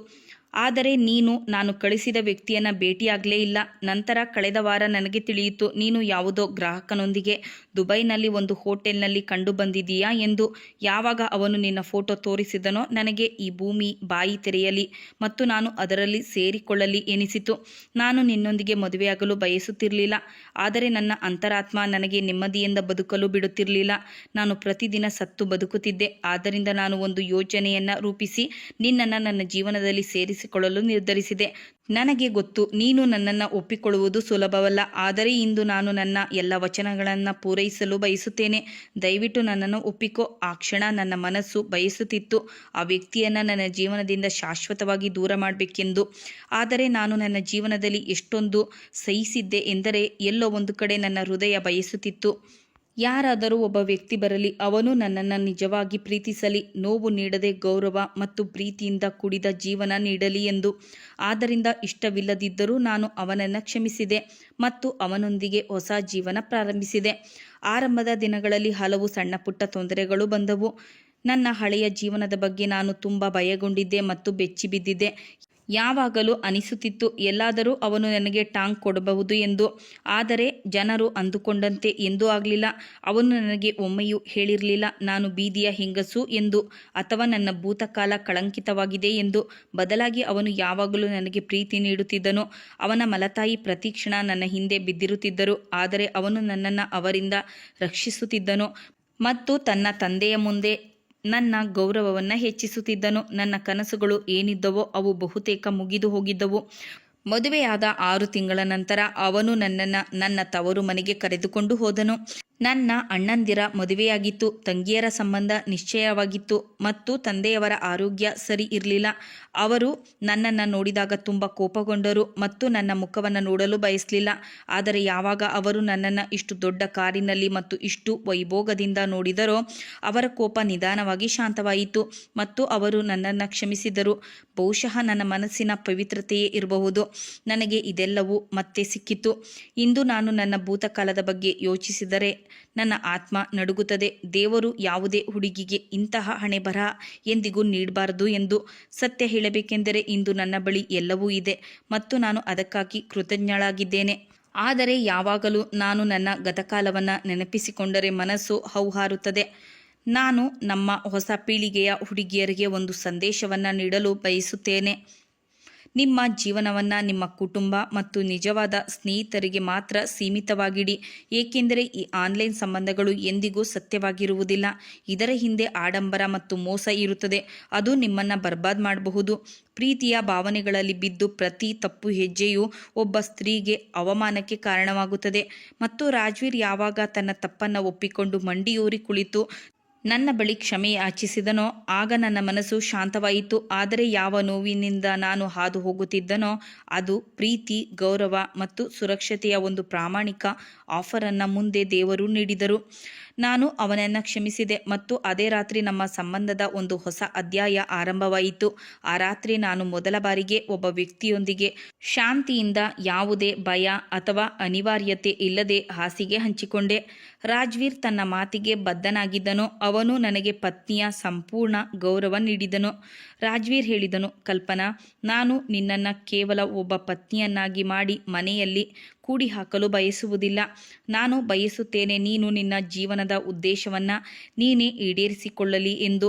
ಆದರೆ ನೀನು ನಾನು ಕಳಿಸಿದ ವ್ಯಕ್ತಿಯನ್ನು ಭೇಟಿಯಾಗಲೇ ಇಲ್ಲ. ನಂತರ ಕಳೆದ ವಾರ ನನಗೆ ತಿಳಿಯಿತು, ನೀನು ಯಾವುದೋ ಗ್ರಾಹಕನೊಂದಿಗೆ ದುಬೈನಲ್ಲಿ ಒಂದು ಹೋಟೆಲ್ನಲ್ಲಿ ಕಂಡು ಬಂದಿದ್ದೀಯಾ ಎಂದು. ಯಾವಾಗ ಅವನು ನಿನ್ನ ಫೋಟೋ ತೋರಿಸಿದನೋ ನನಗೆ ಈ ಭೂಮಿ ಬಾಯಿ ತೆರೆಯಲಿ ಮತ್ತು ನಾನು ಅದರಲ್ಲಿ ಸೇರಿಕೊಳ್ಳಲಿ ಎನಿಸಿತು. ನಾನು ನಿನ್ನೊಂದಿಗೆ ಮದುವೆಯಾಗಲು ಬಯಸುತ್ತಿರಲಿಲ್ಲ. ಆದರೆ ನನ್ನ ಅಂತರಾತ್ಮ ನನಗೆ ನೆಮ್ಮದಿಯಿಂದ ಬದುಕಲು ಬಿಡುತ್ತಿರಲಿಲ್ಲ. ನಾನು ಪ್ರತಿದಿನ ಸತ್ತು ಬದುಕುತ್ತಿದ್ದೆ. ಆದ್ದರಿಂದ ನಾನು ಒಂದು ಯೋಜನೆಯನ್ನು ರೂಪಿಸಿ ನಿನ್ನನ್ನು ನನ್ನ ಜೀವನದಲ್ಲಿ ಸೇರಿಸಿಕೊಳ್ಳಲು ನಿರ್ಧರಿಸಿದೆ. ನನಗೆ ಗೊತ್ತು ನೀನು ನನ್ನನ್ನು ಒಪ್ಪಿಕೊಳ್ಳುವುದು ಸುಲಭವಲ್ಲ. ಆದರೆ ಇಂದು ನಾನು ನನ್ನ ಎಲ್ಲ ವಚನಗಳನ್ನು ಪೂರೈಸಲು ಬಯಸುತ್ತೇನೆ. ದಯವಿಟ್ಟು ನನ್ನನ್ನು ಒಪ್ಪಿಕೋ. ಆ ಕ್ಷಣ ನನ್ನ ಮನಸ್ಸು ಬಯಸುತ್ತಿತ್ತು ಆ ವ್ಯಕ್ತಿಯನ್ನು ನನ್ನ ಜೀವನದಿಂದ ಶಾಶ್ವತವಾಗಿ ದೂರ ಮಾಡಬೇಕೆಂದು. ಆದರೆ ನಾನು ನನ್ನ ಜೀವನದಲ್ಲಿ ಎಷ್ಟೊಂದು ಸಹಿಸಿದ್ದೆ ಎಂದರೆ ಎಲ್ಲೋ ಒಂದು ಕಡೆ ನನ್ನ ಹೃದಯ ಬಯಸುತ್ತಿತ್ತು, ಯಾರಾದರೂ ಒಬ್ಬ ವ್ಯಕ್ತಿ ಬರಲಿ, ಅವನು ನನ್ನನ್ನು ನಿಜವಾಗಿ ಪ್ರೀತಿಸಲಿ, ನೋವು ನೀಡದೆ ಗೌರವ ಮತ್ತು ಪ್ರೀತಿಯಿಂದ ಕೂಡಿದ ಜೀವನ ನೀಡಲಿ ಎಂದು. ಆದ್ದರಿಂದ ಇಷ್ಟವಿಲ್ಲದಿದ್ದರೂ ನಾನು ಅವನನ್ನು ಕ್ಷಮಿಸಿದೆ ಮತ್ತು ಅವನೊಂದಿಗೆ ಹೊಸ ಜೀವನ ಪ್ರಾರಂಭಿಸಿದೆ. ಆರಂಭದ ದಿನಗಳಲ್ಲಿ ಹಲವು ಸಣ್ಣ ಪುಟ್ಟ ತೊಂದರೆಗಳು ಬಂದವು. ನನ್ನ ಹಳೆಯ ಜೀವನದ ಬಗ್ಗೆ ನಾನು ತುಂಬ ಭಯಗೊಂಡಿದ್ದೆ ಮತ್ತು ಬೆಚ್ಚಿಬಿದ್ದಿದ್ದೆ. ಯಾವಾಗಲೂ ಅನಿಸುತ್ತಿತ್ತು ಎಲ್ಲಾದರೂ ಅವನು ನನಗೆ ಟಾಂಗ್ ಕೊಡಬಹುದು ಎಂದು. ಆದರೆ ಜನರು ಅಂದುಕೊಂಡಂತೆ ಎಂದೂ ಆಗಲಿಲ್ಲ. ಅವನು ನನಗೆ ಒಮ್ಮೆಯೂ ಹೇಳಿರಲಿಲ್ಲ ನಾನು ಬೀದಿಯ ಹೆಂಗಸು ಎಂದು ಅಥವಾ ನನ್ನ ಭೂತಕಾಲ ಕಳಂಕಿತವಾಗಿದೆ ಎಂದು. ಬದಲಾಗಿ ಅವನು ಯಾವಾಗಲೂ ನನಗೆ ಪ್ರೀತಿ ನೀಡುತ್ತಿದ್ದನು. ಅವನ ಮಲತಾಯಿ ಪ್ರತಿಕ್ಷಣ ನನ್ನ ಹಿಂದೆ ಬಿದ್ದಿರುತ್ತಿದ್ದರು. ಆದರೆ ಅವನು ನನ್ನನ್ನು ಅವರಿಂದ ರಕ್ಷಿಸುತ್ತಿದ್ದನು ಮತ್ತು ತನ್ನ ತಂದೆಯ ಮುಂದೆ ನನ್ನ ಗೌರವವನ್ನು ಹೆಚ್ಚಿಸುತ್ತಿದ್ದನು. ನನ್ನ ಕನಸುಗಳು ಏನಿದ್ದವೋ ಅವು ಬಹುತೇಕ ಮುಗಿದು ಹೋಗಿದ್ದವು. ಮದುವೆಯಾದ 6 ತಿಂಗಳ ನಂತರ ಅವನು ನನ್ನನ್ನು ನನ್ನ ತವರು ಮನೆಗೆ ಕರೆದುಕೊಂಡು ಹೋದನು. ನನ್ನ ಅಣ್ಣಂದಿರ ಮದುವೆಯಾಗಿತ್ತು, ತಂಗಿಯರ ಸಂಬಂಧ ನಿಶ್ಚಯವಾಗಿತ್ತು ಮತ್ತು ತಂದೆಯವರ ಆರೋಗ್ಯ ಸರಿ ಇರಲಿಲ್ಲ. ಅವರು ನನ್ನನ್ನು ನೋಡಿದಾಗ ತುಂಬ ಕೋಪಗೊಂಡರು ಮತ್ತು ನನ್ನ ಮುಖವನ್ನು ನೋಡಲು ಬಯಸಲಿಲ್ಲ. ಆದರೆ ಯಾವಾಗ ಅವರು ನನ್ನನ್ನು ಇಷ್ಟು ದೊಡ್ಡ ಕಾರಿನಲ್ಲಿ ಮತ್ತು ಇಷ್ಟು ವೈಭೋಗದಿಂದ ನೋಡಿದರೋ ಅವರ ಕೋಪ ನಿಧಾನವಾಗಿ ಶಾಂತವಾಯಿತು ಮತ್ತು ಅವರು ನನ್ನನ್ನು ಕ್ಷಮಿಸಿದರು. ಬಹುಶಃ ನನ್ನ ಮನಸ್ಸಿನ ಪವಿತ್ರತೆಯೇ ಇರಬಹುದು. ನನಗೆ ಇದೆಲ್ಲವೂ ಮತ್ತೆ ಸಿಕ್ಕಿತು. ಇಂದು ನಾನು ನನ್ನ ಭೂತಕಾಲದ ಬಗ್ಗೆ ಯೋಚಿಸಿದರೆ ನನ್ನ ಆತ್ಮ ನಡುಗುತ್ತದೆ. ದೇವರು ಯಾವುದೇ ಹುಡುಗಿಗೆ ಇಂತಹ ಹಣೆಬರಹ ಎಂದಿಗೂ ನೀಡಬಾರದು ಎಂದು. ಸತ್ಯ ಹೇಳಬೇಕೆಂದರೆ ಇಂದು ನನ್ನ ಬಳಿ ಎಲ್ಲವೂ ಇದೆ ಮತ್ತು ನಾನು ಅದಕ್ಕಾಗಿ ಕೃತಜ್ಞಳಾಗಿದ್ದೇನೆ. ಆದರೆ ಯಾವಾಗಲೂ ನಾನು ನನ್ನ ಗತಕಾಲವನ್ನು ನೆನಪಿಸಿಕೊಂಡರೆ ಮನಸ್ಸು ಹೌಹಾರುತ್ತದೆ. ನಾನು ನಮ್ಮ ಹೊಸ ಪೀಳಿಗೆಯ ಹುಡುಗಿಯರಿಗೆ ಒಂದು ಸಂದೇಶವನ್ನು ನೀಡಲು ಬಯಸುತ್ತೇನೆ. ನಿಮ್ಮ ಜೀವನವನ್ನು ನಿಮ್ಮ ಕುಟುಂಬ ಮತ್ತು ನಿಜವಾದ ಸ್ನೇಹಿತರಿಗೆ ಮಾತ್ರ ಸೀಮಿತವಾಗಿಡಿ, ಏಕೆಂದರೆ ಈ ಆನ್ಲೈನ್ ಸಂಬಂಧಗಳು ಎಂದಿಗೂ ಸತ್ಯವಾಗಿರುವುದಿಲ್ಲ. ಇದರ ಹಿಂದೆ ಆಡಂಬರ ಮತ್ತು ಮೋಸ ಇರುತ್ತದೆ. ಅದು ನಿಮ್ಮನ್ನು ಬರ್ಬಾದ್ ಮಾಡಬಹುದು. ಪ್ರೀತಿಯ ಭಾವನೆಗಳಲ್ಲಿ ಬಿದ್ದು ಪ್ರತಿ ತಪ್ಪು ಹೆಜ್ಜೆಯು ಒಬ್ಬ ಸ್ತ್ರೀಗೆ ಅವಮಾನಕ್ಕೆ ಕಾರಣವಾಗುತ್ತದೆ. ಮತ್ತು ರಾಜ್ವೀರ್ ಯಾವಾಗ ತನ್ನ ತಪ್ಪನ್ನು ಒಪ್ಪಿಕೊಂಡು ಮಂಡಿಯೂರಿ ಕುಳಿತು ನನ್ನ ಬಳಿ ಕ್ಷಮೆ ಯಾಚಿಸಿದನೋ ಆಗ ನನ್ನ ಮನಸ್ಸು ಶಾಂತವಾಯಿತು. ಆದರೆ ಯಾವ ನೋವಿನಿಂದ ನಾನು ಹಾದು ಹೋಗುತ್ತಿದ್ದನೋ ಅದು ಪ್ರೀತಿ, ಗೌರವ ಮತ್ತು ಸುರಕ್ಷತೆಯ ಒಂದು ಪ್ರಾಮಾಣಿಕ ಆಫರನ್ನು ಮುಂದೆ ದೇವರು ನೀಡಿದರು. ನಾನು ಅವನನ್ನು ಕ್ಷಮಿಸಿದೆ ಮತ್ತು ಅದೇ ರಾತ್ರಿ ನಮ್ಮ ಸಂಬಂಧದ ಒಂದು ಹೊಸ ಅಧ್ಯಾಯ ಆರಂಭವಾಯಿತು. ಆ ರಾತ್ರಿ ನಾನು ಮೊದಲ ಬಾರಿಗೆ ಒಬ್ಬ ವ್ಯಕ್ತಿಯೊಂದಿಗೆ ಶಾಂತಿಯಿಂದ, ಯಾವುದೇ ಭಯ ಅಥವಾ ಅನಿವಾರ್ಯತೆ ಇಲ್ಲದೆ ಹಾಸಿಗೆ ಹಂಚಿಕೊಂಡೆ. ರಾಜ್ವೀರ್ ತನ್ನ ಮಾತಿಗೆ ಬದ್ಧನಾಗಿದ್ದನು. ಅವನು ನನಗೆ ಪತ್ನಿಯ ಸಂಪೂರ್ಣ ಗೌರವ ನೀಡಿದನು. ರಾಜ್ವೀರ್ ಹೇಳಿದನು, ಕಲ್ಪನಾ, ನಾನು ನಿನ್ನನ್ನು ಕೇವಲ ಒಬ್ಬ ಪತ್ನಿಯನ್ನಾಗಿ ಮಾಡಿ ಮನೆಯಲ್ಲಿ ಕೂಡಿ ಹಾಕಲು ಬಯಸುವುದಿಲ್ಲ. ನಾನು ಬಯಸುತ್ತೇನೆ ನೀನು ನಿನ್ನ ಜೀವನದ ಉದ್ದೇಶವನ್ನು ನೀನೇ ಈಡೇರಿಸಿಕೊಳ್ಳಲಿ ಎಂದು.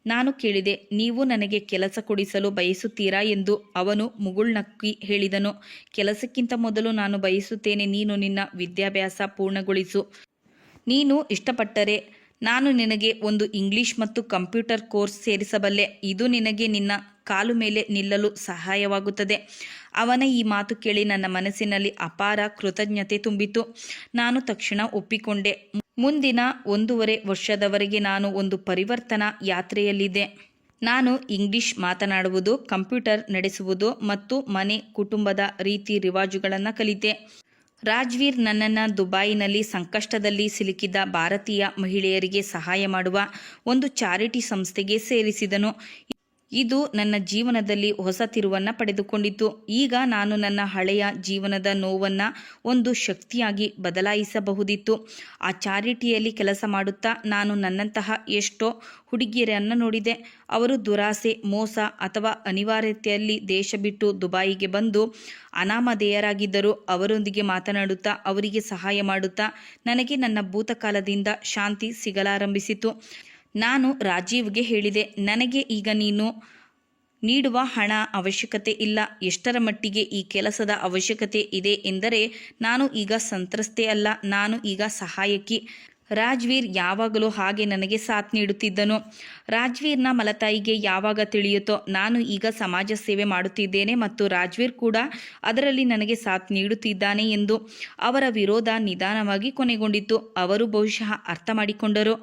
ನಾನು ಕೇಳಿದೆ, ನೀವು ನನಗೆ ಕೆಲಸ ಕೊಡಿಸಲು ಬಯಸುತ್ತೀರಾ ಎಂದು. ಅವನು ಮುಗುಳ್ನಕ್ಕಿ ಹೇಳಿದನು, ಕೆಲಸಕ್ಕಿಂತ ಮೊದಲು ನಾನು ಬಯಸುತ್ತೇನೆ ನೀನು ನಿನ್ನ ವಿದ್ಯಾಭ್ಯಾಸ ಪೂರ್ಣಗೊಳಿಸು. ನೀನು ಇಷ್ಟಪಟ್ಟರೆ ನಾನು ನಿನಗೆ ಒಂದು ಇಂಗ್ಲಿಷ್ ಮತ್ತು ಕಂಪ್ಯೂಟರ್ ಕೋರ್ಸ್ ಸೇರಿಸಬಲ್ಲೆ. ಇದು ನಿನಗೆ ನಿನ್ನ ಕಾಲು ಮೇಲೆ ನಿಲ್ಲಲು ಸಹಾಯವಾಗುತ್ತದೆ. ಅವನ ಈ ಮಾತು ಕೇಳಿ ನನ್ನ ಮನಸ್ಸಿನಲ್ಲಿ ಅಪಾರ ಕೃತಜ್ಞತೆ ತುಂಬಿತು. ನಾನು ತಕ್ಷಣ ಒಪ್ಪಿಕೊಂಡೆ. ಮುಂದಿನ 1.5 ವರ್ಷದವರೆಗೆ ನಾನು ಒಂದು ಪರಿವರ್ತನಾ ಯಾತ್ರೆಯಲ್ಲಿದ್ದೆ. ನಾನು ಇಂಗ್ಲಿಷ್ ಮಾತನಾಡುವುದು, ಕಂಪ್ಯೂಟರ್ ನಡೆಸುವುದು ಮತ್ತು ಮನೆ ಕುಟುಂಬದ ರೀತಿ ರಿವಾಜುಗಳನ್ನು ಕಲಿತೆ. ರಾಜ್ವೀರ್ ನನ್ನನ್ನು ದುಬೈನಲ್ಲಿ ಸಂಕಷ್ಟದಲ್ಲಿ ಸಿಲುಕಿದ ಭಾರತೀಯ ಮಹಿಳೆಯರಿಗೆ ಸಹಾಯ ಮಾಡುವ ಒಂದು ಚಾರಿಟಿ ಸಂಸ್ಥೆಗೆ ಸೇರಿಸಿದನು. ಇದು ನನ್ನ ಜೀವನದಲ್ಲಿ ಹೊಸ ತಿರುವನ್ನು ಪಡೆದುಕೊಂಡಿತು. ಈಗ ನಾನು ನನ್ನ ಹಳೆಯ ಜೀವನದ ನೋವನ್ನು ಒಂದು ಶಕ್ತಿಯಾಗಿ ಬದಲಾಯಿಸಬಹುದಿತ್ತು. ಆ ಚಾರಿಟಿಯಲ್ಲಿ ಕೆಲಸ ಮಾಡುತ್ತಾ ನಾನು ನನ್ನಂತಹ ಎಷ್ಟೋ ಹುಡುಗಿಯರನ್ನು ನೋಡಿದೆ. ಅವರು ದುರಾಸೆ, ಮೋಸ ಅಥವಾ ಅನಿವಾರ್ಯತೆಯಲ್ಲಿ ದೇಶ ಬಿಟ್ಟು ದುಬೈಗೆ ಬಂದು ಅನಾಮಧೇಯರಾಗಿದ್ದರು. ಅವರೊಂದಿಗೆ ಮಾತನಾಡುತ್ತಾ, ಅವರಿಗೆ ಸಹಾಯ ಮಾಡುತ್ತಾ ನನಗೆ ನನ್ನ ಭೂತಕಾಲದಿಂದ ಶಾಂತಿ ಸಿಗಲಾರಂಭಿಸಿತು. ನಾನು ರಾಜೀವ್ಗೆ ಹೇಳಿದೆ, ನನಗೆ ಈಗ ನೀನು ನೀಡುವ ಹಣ ಅವಶ್ಯಕತೆ ಇಲ್ಲ. ಎಷ್ಟರ ಮಟ್ಟಿಗೆ ಈ ಕೆಲಸದ ಅವಶ್ಯಕತೆ ಇದೆ ಎಂದರೆ ನಾನು ಈಗ ಸಂತ್ರಸ್ತೆ ಅಲ್ಲ, ನಾನು ಈಗ ಸಹಾಯಕಿ. ರಾಜ್ವೀರ್ ಯಾವಾಗಲೂ ಹಾಗೆ ನನಗೆ ಸಾಥ್ ನೀಡುತ್ತಿದ್ದನು. ರಾಜ್ವೀರ್ನ ಮಲತಾಯಿಗೆ ಯಾವಾಗ ತಿಳಿಯುತ್ತೋ ನಾನು ಈಗ ಸಮಾಜ ಸೇವೆ ಮಾಡುತ್ತಿದ್ದೇನೆ ಮತ್ತು ರಾಜ್ವೀರ್ ಕೂಡ ಅದರಲ್ಲಿ ನನಗೆ ಸಾಥ್ ನೀಡುತ್ತಿದ್ದಾನೆ ಎಂದು. ಅವರ ವಿರೋಧ ನಿಧಾನವಾಗಿ ಕೊನೆಗೊಂಡಿತು. ಅವರು ಬಹುಶಃ ಅರ್ಥ ಮಾಡಿಕೊಂಡರು,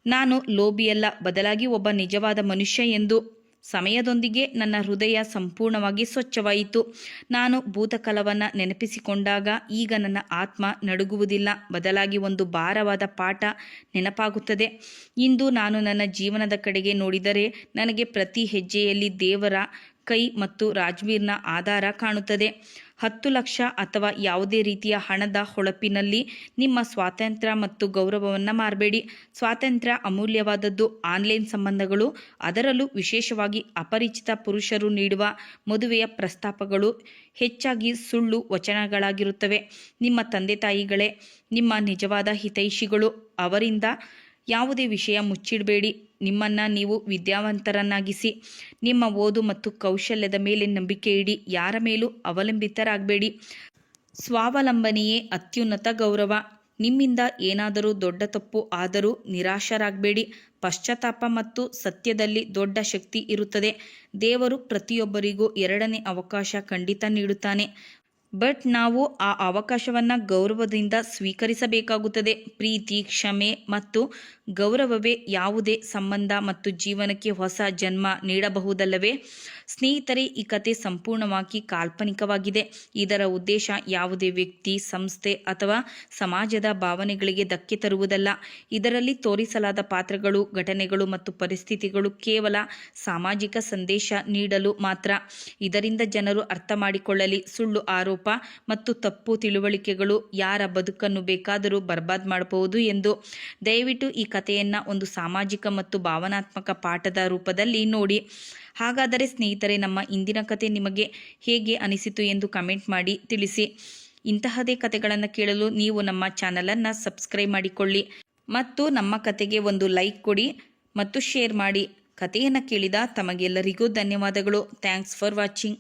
ನಾನು ಲೋಭಿಯಲ್ಲ, ಬದಲಾಗಿ ಒಬ್ಬ ನಿಜವಾದ ಮನುಷ್ಯ ಎಂದು. ಸಮಯದೊಂದಿಗೆ ನನ್ನ ಹೃದಯ ಸಂಪೂರ್ಣವಾಗಿ ಸ್ವಚ್ಛವಾಯಿತು. ನಾನು ಭೂತಕಾಲವನ್ನು ನೆನಪಿಸಿಕೊಂಡಾಗ ಈಗ ನನ್ನ ಆತ್ಮ ನಡುಗುವುದಿಲ್ಲ, ಬದಲಾಗಿ ಒಂದು ಭಾರವಾದ ಪಾಠ ನೆನಪಾಗುತ್ತದೆ. ಇಂದು ನಾನು ನನ್ನ ಜೀವನದ ಕಡೆಗೆ ನೋಡಿದರೆ ನನಗೆ ಪ್ರತಿ ಹೆಜ್ಜೆಯಲ್ಲಿ ದೇವರ ಕೈ ಮತ್ತು ರಾಜ್ವೀರ್ನ ಆಧಾರ ಕಾಣುತ್ತದೆ. 10 ಲಕ್ಷ ಅಥವಾ ಯಾವುದೇ ರೀತಿಯ ಹಣದ ಹೊಳಪಿನಲ್ಲಿ ನಿಮ್ಮ ಸ್ವಾತಂತ್ರ್ಯ ಮತ್ತು ಗೌರವವನ್ನು ಮಾರಬೇಡಿ. ಸ್ವಾತಂತ್ರ್ಯ ಅಮೂಲ್ಯವಾದದ್ದು. ಆನ್ಲೈನ್ ಸಂಬಂಧಗಳು, ಅದರಲ್ಲೂ ವಿಶೇಷವಾಗಿ ಅಪರಿಚಿತ ಪುರುಷರು ನೀಡುವ ಮದುವೆಯ ಪ್ರಸ್ತಾಪಗಳು ಹೆಚ್ಚಾಗಿ ಸುಳ್ಳು ವಚನಗಳಾಗಿರುತ್ತವೆ. ನಿಮ್ಮ ತಂದೆ ತಾಯಿಗಳೇ ನಿಮ್ಮ ನಿಜವಾದ ಹಿತೈಷಿಗಳು. ಅವರಿಂದ ಯಾವುದೇ ವಿಷಯ ಮುಚ್ಚಿಡಬೇಡಿ. ನಿಮ್ಮನ್ನು ನೀವು ವಿದ್ಯಾವಂತರನ್ನಾಗಿಸಿ. ನಿಮ್ಮ ಓದು ಮತ್ತು ಕೌಶಲ್ಯದ ಮೇಲೆ ನಂಬಿಕೆ ಇಡಿ. ಯಾರ ಮೇಲೂ ಅವಲಂಬಿತರಾಗಬೇಡಿ. ಸ್ವಾವಲಂಬನೆಯೇ ಅತ್ಯುನ್ನತ ಗೌರವ. ನಿಮ್ಮಿಂದ ಏನಾದರೂ ದೊಡ್ಡ ತಪ್ಪು ಆದರೂ ನಿರಾಶರಾಗಬೇಡಿ. ಪಶ್ಚಾತ್ತಾಪ ಮತ್ತು ಸತ್ಯದಲ್ಲಿ ದೊಡ್ಡ ಶಕ್ತಿ ಇರುತ್ತದೆ. ದೇವರು ಪ್ರತಿಯೊಬ್ಬರಿಗೂ 2ನೇ ಅವಕಾಶ ಖಂಡಿತ ನೀಡುತ್ತಾನೆ. ಬಟ್ ನಾವು ಆ ಅವಕಾಶವನ್ನು ಗೌರವದಿಂದ ಸ್ವೀಕರಿಸಬೇಕಾಗುತ್ತದೆ. ಪ್ರೀತಿ, ಕ್ಷಮೆ ಮತ್ತು ಗೌರವವೇ ಯಾವುದೇ ಸಂಬಂಧ ಮತ್ತು ಜೀವನಕ್ಕೆ ಹೊಸ ಜನ್ಮ ನೀಡಬಹುದಲ್ಲವೇ? ಸ್ನೇಹಿತರೆ, ಈ ಕತೆ ಸಂಪೂರ್ಣವಾಗಿ ಕಾಲ್ಪನಿಕವಾಗಿದೆ. ಇದರ ಉದ್ದೇಶ ಯಾವುದೇ ವ್ಯಕ್ತಿ, ಸಂಸ್ಥೆ ಅಥವಾ ಸಮಾಜದ ಭಾವನೆಗಳಿಗೆ ಧಕ್ಕೆ ತರುವುದಲ್ಲ. ಇದರಲ್ಲಿ ತೋರಿಸಲಾದ ಪಾತ್ರಗಳು, ಘಟನೆಗಳು ಮತ್ತು ಪರಿಸ್ಥಿತಿಗಳು ಕೇವಲ ಸಾಮಾಜಿಕ ಸಂದೇಶ ನೀಡಲು ಮಾತ್ರ. ಇದರಿಂದ ಜನರು ಅರ್ಥ ಮಾಡಿಕೊಳ್ಳಲಿ, ಸುಳ್ಳು ಆರೋಪ ಮತ್ತು ತಪ್ಪು ತಿಳುವಳಿಕೆಗಳು ಯಾರ ಬದುಕನ್ನು ಬೇಕಾದರೂ ಬರ್ಬಾದ್ ಮಾಡಬಹುದು ಎಂದು. ದಯವಿಟ್ಟು ಈ ಕಥೆಯನ್ನು ಒಂದು ಸಾಮಾಜಿಕ ಮತ್ತು ಭಾವನಾತ್ಮಕ ಪಾಠದ ರೂಪದಲ್ಲಿ ನೋಡಿ. ಹಾಗಾದರೆ ಸ್ನೇಹಿತರೆ, ನಮ್ಮ ಇಂದಿನ ಕತೆ ನಿಮಗೆ ಹೇಗೆ ಅನಿಸಿತು ಎಂದು ಕಮೆಂಟ್ ಮಾಡಿ ತಿಳಿಸಿ. ಇಂತಹದೇ ಕತೆಗಳನ್ನು ಕೇಳಲು ನೀವು ನಮ್ಮ ಚಾನಲನ್ನು ಸಬ್ಸ್ಕ್ರೈಬ್ ಮಾಡಿಕೊಳ್ಳಿ ಮತ್ತು ನಮ್ಮ ಕತೆಗೆ ಒಂದು ಲೈಕ್ ಕೊಡಿ ಮತ್ತು ಶೇರ್ ಮಾಡಿ. ಕಥೆಯನ್ನು ಕೇಳಿದ ತಮಗೆಲ್ಲರಿಗೂ ಧನ್ಯವಾದಗಳು. Thanks for watching.